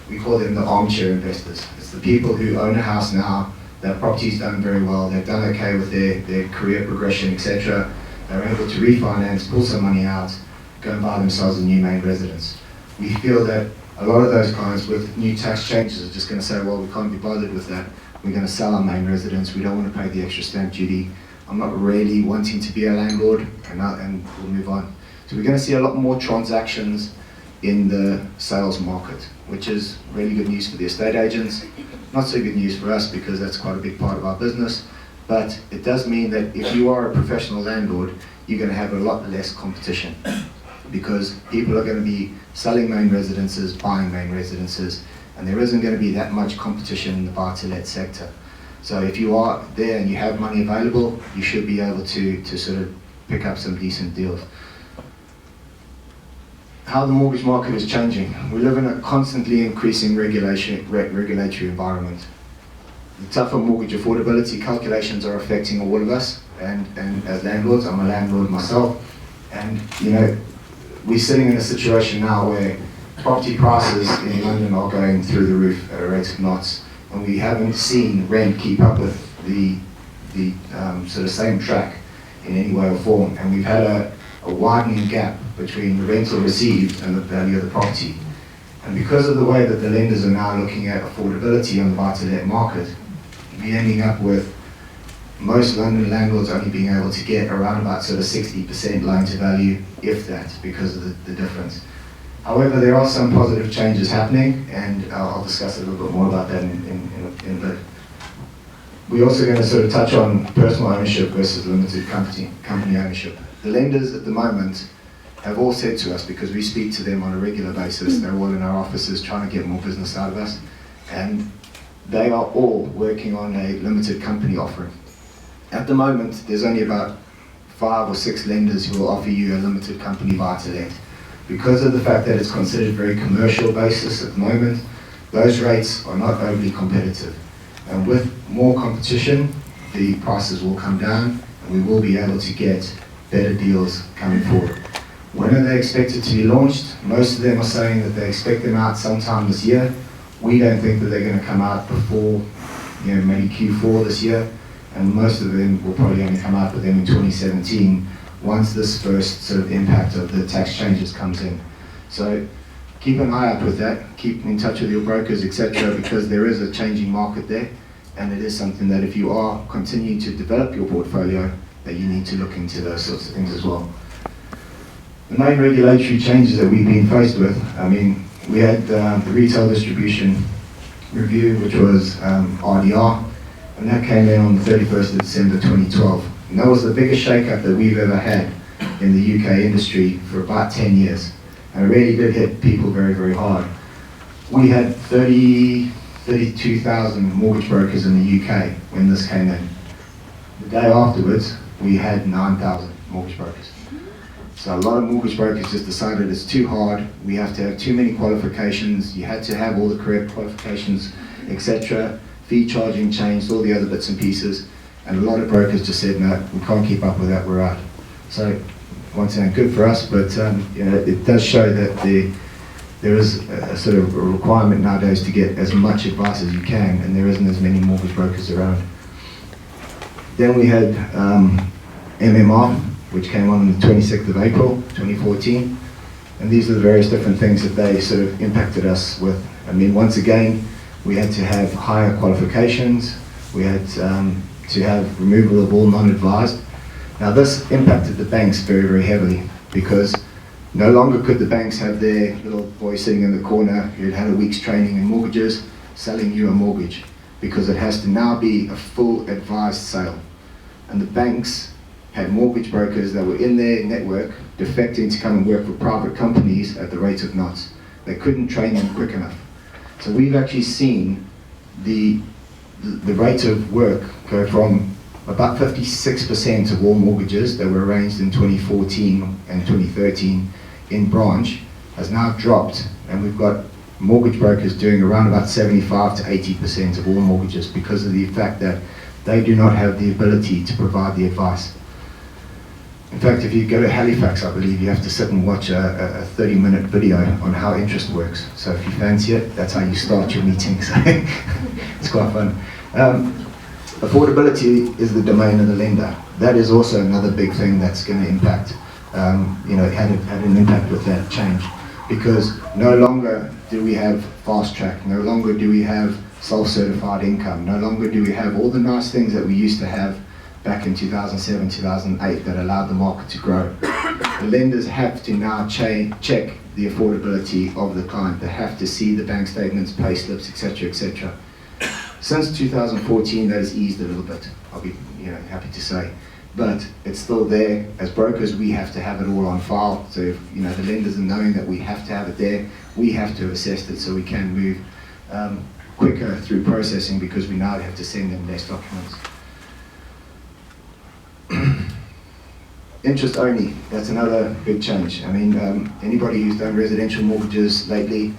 we call them the armchair investors. It's the people who own a house now, their property's done very well, they've done okay with their career progression, etc. They're able to refinance, pull some money out, go and buy themselves a new main residence. We feel that a lot of those clients with new tax changes are just going to say, well, we can't be bothered with that. We're going to sell our main residence. We don't want to pay the extra stamp duty. I'm not really wanting to be a landlord, and we'll move on. So we're going to see a lot more transactions in the sales market, which is really good news for the estate agents. Not so good news for us because that's quite a big part of our business. But it does mean that if you are a professional landlord, you're going to have a lot less competition because people are going to be selling main residences, buying main residences, and there isn't going to be that much competition in the buy-to-let sector. So if you are there and you have money available, you should be able to sort of pick up some decent deals. How the mortgage market is changing. We live in a constantly increasing regulatory environment. The tougher mortgage affordability calculations are affecting all of us, and as landlords, I'm a landlord myself, and we're sitting in a situation now where property prices in London are going through the roof at a rate of knots, and we haven't seen rent keep up with the sort of same track in any way or form, and we've had a widening gap between the rental received and the value of the property. And because of the way that the lenders are now looking at affordability on the buy-to-let market, we're ending up with most London landlords only being able to get around about sort of 60% loan to value, if that, because of the difference. However, there are some positive changes happening, and I'll discuss a little bit more about that in a bit. We're also going to sort of touch on personal ownership versus limited company ownership. The lenders at the moment have all said to us, because we speak to them on a regular basis, they're all in our offices trying to get more business out of us, and they are all working on a limited company offering. At the moment, there's only about 5 or 6 lenders who will offer you a limited company buy-to-let. Because of the fact that it's considered very commercial basis at the moment, those rates are not overly competitive. And with more competition, the prices will come down, and we will be able to get better deals coming forward. When are they expected to be launched? Most of them are saying that they expect them out sometime this year. We don't think that they're going to come out before, maybe Q4 this year, and most of them will probably only come out with them in 2017 once this first sort of impact of the tax changes comes in. So keep an eye out with that, keep in touch with your brokers, etc., because there is a changing market there, and it is something that if you are continuing to develop your portfolio, that you need to look into those sorts of things as well. The main regulatory changes that we've been faced with, we had the retail distribution review, which was RDR, and that came in on the 31st of December 2012. And that was the biggest shake-up that we've ever had in the UK industry for about 10 years. And it really did hit people very, very hard. We had 32,000 mortgage brokers in the UK when this came in. The day afterwards, we had 9,000 mortgage brokers. So a lot of mortgage brokers just decided it's too hard, we have to have too many qualifications, you had to have all the correct qualifications, etc. Fee charging changed, all the other bits and pieces, and a lot of brokers just said, no, we can't keep up with that, we're out. So, once again, good for us, but it does show that there is a sort of a requirement nowadays to get as much advice as you can, and there isn't as many mortgage brokers around. Then we had MMR, which came on the 26th of April 2014, and these are the various different things that they sort of impacted us with. Once again, we had to have higher qualifications, we had to have removal of all non-advised. Now this impacted the banks very, very heavily, because no longer could the banks have their little boy sitting in the corner who'd had a week's training in mortgages selling you a mortgage, because it has to now be a full advised sale. And the banks had mortgage brokers that were in their network defecting to come and work for private companies at the rate of knots. They couldn't train them quick enough. So we've actually seen the rate of work go from about 56% of all mortgages that were arranged in 2014 and 2013 in branch has now dropped, and we've got mortgage brokers doing around about 75 to 80% of all mortgages because of the fact that they do not have the ability to provide the advice. In fact, if you go to Halifax, I believe you have to sit and watch a 30-minute video on how interest works. So if you fancy it, that's how you start your meeting. So it's quite fun. Affordability is the domain of the lender. That is also another big thing that's going to impact, it had an impact with that change. Because no longer do we have fast track, no longer do we have self-certified income, no longer do we have all the nice things that we used to have back in 2007, 2008 that allowed the market to grow. The lenders have to now check the affordability of the client. They have to see the bank statements, pay slips, etc., etc. Since 2014, that has eased a little bit, I'll be happy to say. But it's still there. As brokers, we have to have it all on file. So if the lenders are knowing that we have to have it there, we have to assess it so we can move quicker through processing, because we now have to send them less documents. Interest only, that's another big change. I mean, anybody who's done residential mortgages lately,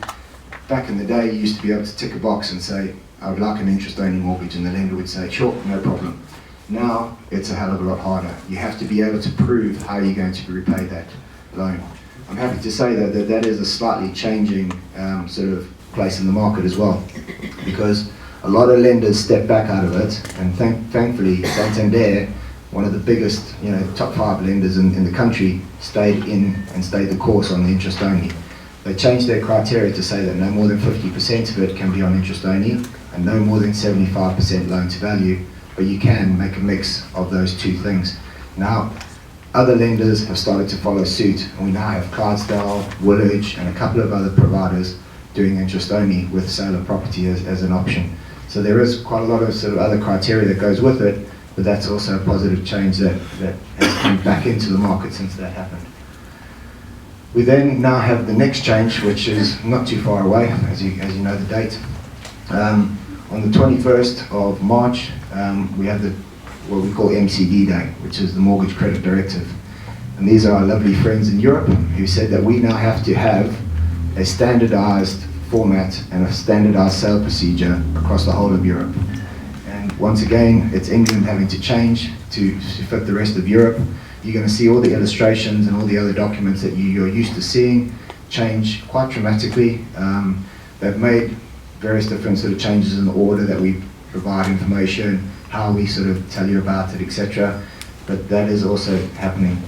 back in the day you used to be able to tick a box and say, I would like an interest only mortgage, and the lender would say, sure, no problem. Now it's a hell of a lot harder. You have to be able to prove how you're going to repay that loan. I'm happy to say that is a slightly changing sort of place in the market as well, because a lot of lenders step back out of it, and thankfully Santander, one of the biggest, top 5 lenders in the country, stayed the course on the interest only. They changed their criteria to say that no more than 50% of it can be on interest only, and no more than 75% loan to value, but you can make a mix of those two things. Now, other lenders have started to follow suit, and we now have Clydesdale, Woolwich, and a couple of other providers doing interest only with sale of property as an option. So there is quite a lot of sort of other criteria that goes with it, but that's also a positive change that has come back into the market since that happened. We then now have the next change, which is not too far away, as you know the date. On the 21st of March, we have what we call MCD Day, which is the Mortgage Credit Directive. And these are our lovely friends in Europe who said that we now have to have a standardized format and a standardized sale procedure across the whole of Europe. And once again, it's England having to change to fit the rest of Europe. You're going to see all the illustrations and all the other documents that you're used to seeing change quite dramatically. They've made various different sort of changes in the order that we provide information, how we sort of tell you about it, etc. But that is also happening.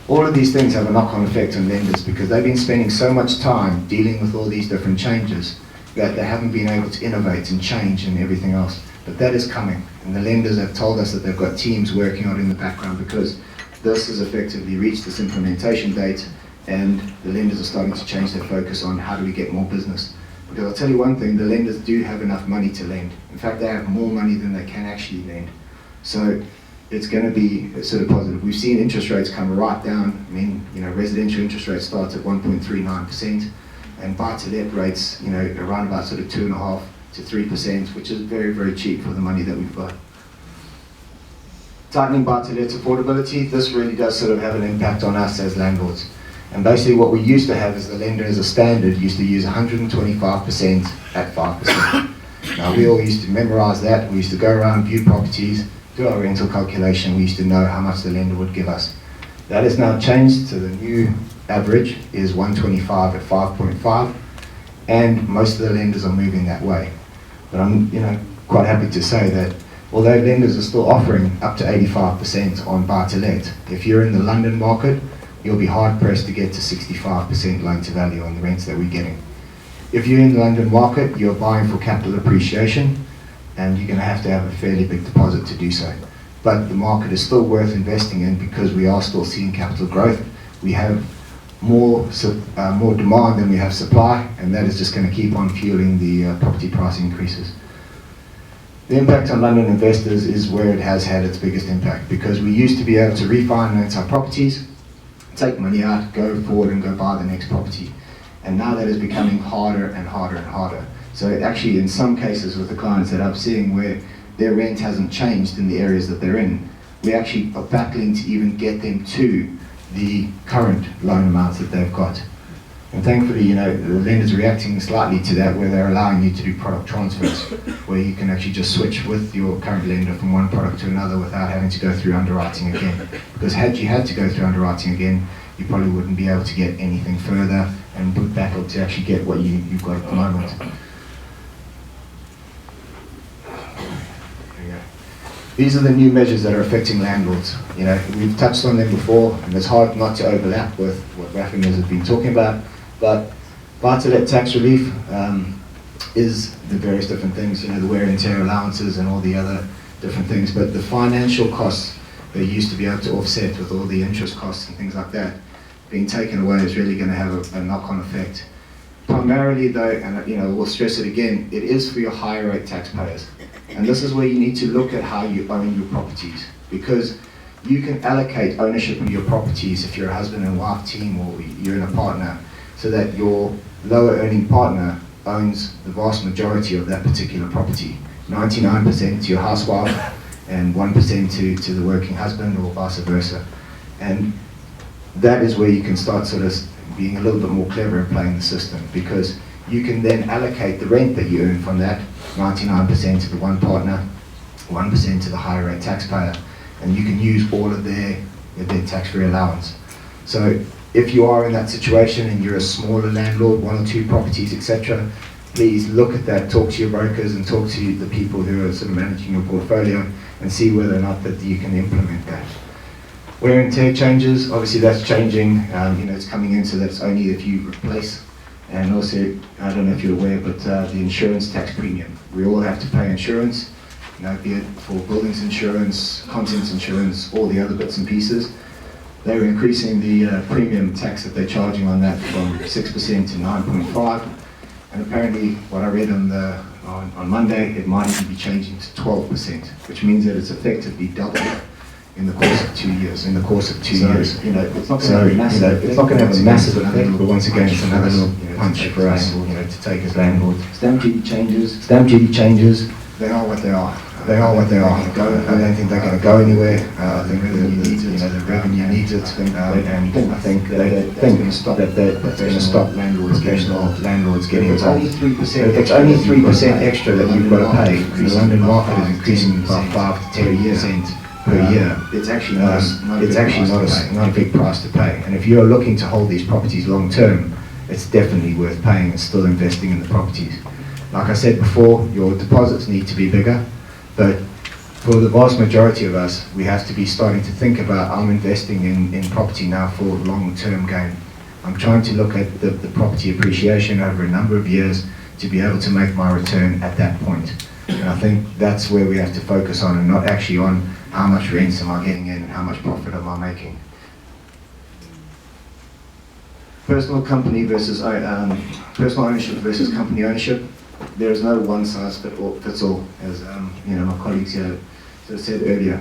All of these things have a knock-on effect on lenders, because they've been spending so much time dealing with all these different changes that they haven't been able to innovate and change and everything else. But that is coming, and the lenders have told us that they've got teams working on it in the background, because this has effectively reached this implementation date, and the lenders are starting to change their focus on how do we get more business. Because I'll tell you one thing, the lenders do have enough money to lend. In fact, they have more money than they can actually lend. So it's going to be sort of positive. We've seen interest rates come right down. I mean, residential interest rates start at 1.39%, and buy-to-let rates, around about sort of 2.5% to 3%, which is very, very cheap for the money that we've got. Tightening buy-to-let affordability, this really does sort of have an impact on us as landlords. And basically what we used to have is the lender as a standard used to use 125% at 5%. Now we all used to memorize that. We used to go around, view properties, do our rental calculation. We used to know how much the lender would give us. That has now changed to the new average is 125 at 5.5, and most of the lenders are moving that way. But I'm quite happy to say that although lenders are still offering up to 85% on buy-to-let, if you're in the London market, you'll be hard-pressed to get to 65% loan-to-value on the rents that we're getting. If you're in the London market, you're buying for capital appreciation, and you're going to have a fairly big deposit to do so. But the market is still worth investing in, because we are still seeing capital growth. We have more demand than we have supply, and that is just going to keep on fueling the property price increases. The impact on London investors is where it has had its biggest impact, because we used to be able to refinance our properties, take money out, go forward and go buy the next property. And now that is becoming harder and harder and harder. So actually in some cases with the clients that I'm seeing where their rent hasn't changed in the areas that they're in. We actually are battling to even get them to the current loan amounts that they've got. And thankfully, you know, the lender's reacting slightly to that, where they're allowing you to do product transfers, where you can actually just switch with your current lender from one product to another without having to go through underwriting again. Because had you had to go through underwriting again, you probably wouldn't be able to get anything further and would battle to actually get what you've got at the moment. These are the new measures that are affecting landlords. You know, we've touched on them before, and it's hard not to overlap with what Raffingers have been talking about. But buy-to-let tax relief is the various different things, you know, the wear and tear allowances and all the other different things. But the financial costs they used to be able to offset with all the interest costs and things like that being taken away is really going to have a knock-on effect. Primarily, though, and you know, we'll stress it again, it is for your higher rate taxpayers. And this is where you need to look at how you own your properties, because you can allocate ownership of your properties if you're a husband and wife team or you're in a partner, so that your lower earning partner owns the vast majority of that particular property. 99% to your housewife and 1% to the working husband, or vice versa. And that is where you can start sort of being a little bit more clever in playing the system, because you can then allocate the rent that you earn from that 99% to the one partner, 1% to the higher rate taxpayer, and you can use all of their tax-free allowance. So if you are in that situation and you're a smaller landlord, 1 or 2 properties, etc., please look at that, talk to your brokers and talk to the people who are sort of managing your portfolio and see whether or not that you can implement that. Wear and tear changes, obviously that's changing, you know, it's coming in, so that's only if you replace. And also, I don't know if you're aware, but the insurance tax premium. We all have to pay insurance, you know, be it for buildings insurance, contents insurance, all the other bits and pieces. They're increasing the premium tax that they're charging on that from 6% to 9.5%. And apparently, what I read on Monday, it might even be changing to 12%, which means that it's effectively doubled in the course of 2 years. You know, it's not going to have a massive. It's not going to have a massive effect, but once again, it's another little punch for us, you know, to take as landlords. Stamp duty changes. They are what they are. They are what they are. I don't think they're going to go anywhere. I think revenue needs it. You know, the revenue needs it, and I think they're going to stop landlords getting involved. If it's only 3% extra that you've got to pay, the London market is increasing by 5 to 10% per year. It's actually not a big price to pay. And if you're looking to hold these properties long term, it's definitely worth paying and still investing in the properties. Like I said before, your deposits need to be bigger, but for the vast majority of us, we have to be starting to think about, I'm investing in property now for long-term gain. I'm trying to look at the property appreciation over a number of years to be able to make my return at that point. And I think that's where we have to focus on, and not actually on how much rents am I getting in and how much profit am I making. Personal ownership versus company ownership. There is no one size fits all, as you know, my colleagues here sort of said earlier.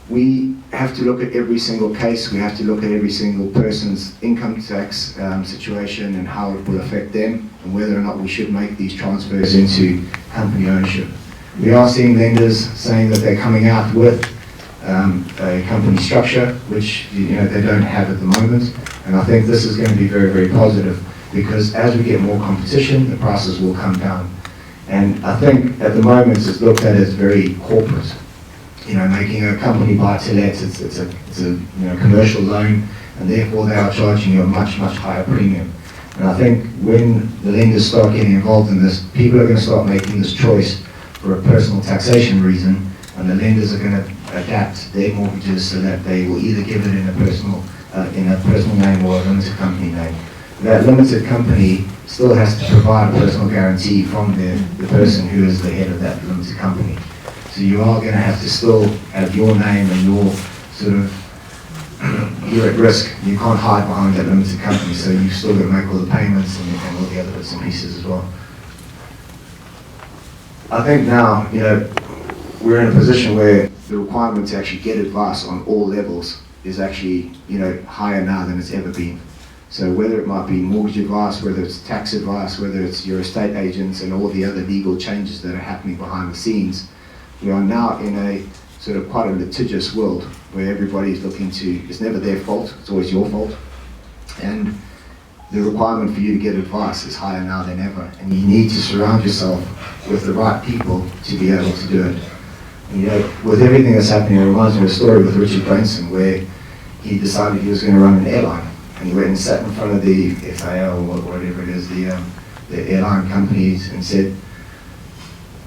We have to look at every single case. We have to look at every single person's income tax situation and how it will affect them, and whether or not we should make these transfers into company ownership. We are seeing lenders saying that they're coming out with a company structure, which, you know, they don't have at the moment. And I think this is going to be very, very positive, because as we get more competition, the prices will come down. And I think at the moment it's looked at as very corporate. You know, making a company buy-to-let, it's a commercial loan, and therefore they are charging you a much, much higher premium. And I think when the lenders start getting involved in this, people are going to start making this choice for a personal taxation reason, and the lenders are going to adapt their mortgages so that they will either give it in a personal name or a limited company name. That limited company still has to provide a personal guarantee from the person who is the head of that limited company. So you are going to have to still have your name and your sort of, you're at risk. You can't hide behind that limited company, so you've still got to make all the payments and all the other bits and pieces as well. I think now, you know, we're in a position where the requirement to actually get advice on all levels is actually, you know, higher now than it's ever been. So whether it might be mortgage advice, whether it's tax advice, whether it's your estate agents and all the other legal changes that are happening behind the scenes, We are now in a sort of quite a litigious world where everybody's looking to, it's never their fault, it's always your fault. And the requirement for you to get advice is higher now than ever, and you need to surround yourself with the right people to be able to do it. And, you know, with everything that's happening, it reminds me of a story with Richard Branson where he decided he was going to run an airline, and he went and sat in front of the FAO or whatever it is, the airline companies, and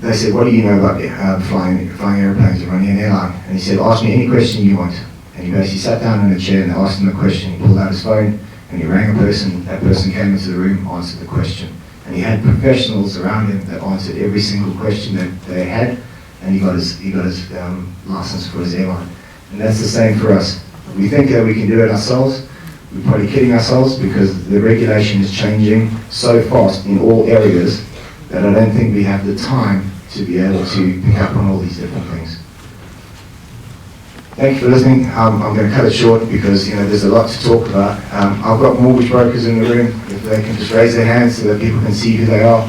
they said, what do you know about flying airplanes and running an airline? And he said, ask me any question you want. And he basically sat down in a chair and they asked him a question. He pulled out his phone and he rang a person. That person came into the room, answered the question. And he had professionals around him that answered every single question that they had, and he got his license for his airline. And that's the same for us. We think that we can do it ourselves. We're probably kidding ourselves because the regulation is changing so fast in all areas that I don't think we have the time to be able to pick up on all these different things. Thank you for listening. I'm going to cut it short because there's a lot to talk about. I've got mortgage brokers in the room. If they can just raise their hands so that people can see who they are.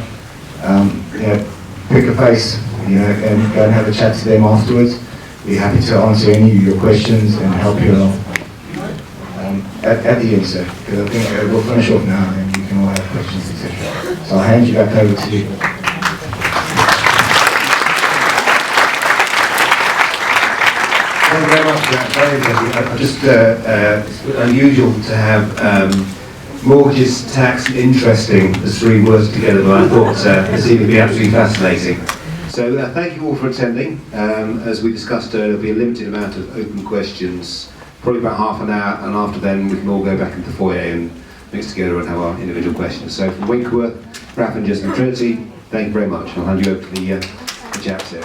Pick a face, and go and have a chat to them afterwards. We're happy to answer any of your questions and help you along. At the end, sir, because I think we'll finish off now and you can all have questions, etc. So I'll hand you back over to you. Thank you very much for that. It's unusual to have mortgages, tax, and interesting as three words together, but I thought this evening would be absolutely fascinating. So thank you all for attending. As we discussed, there'll be a limited amount of open questions, probably about half an hour, and after then we can all go back into the foyer and mix together and have our individual questions. So from Winkworth, Raffingers and Trinity, thank you very much. I'll hand you over to the chaps here.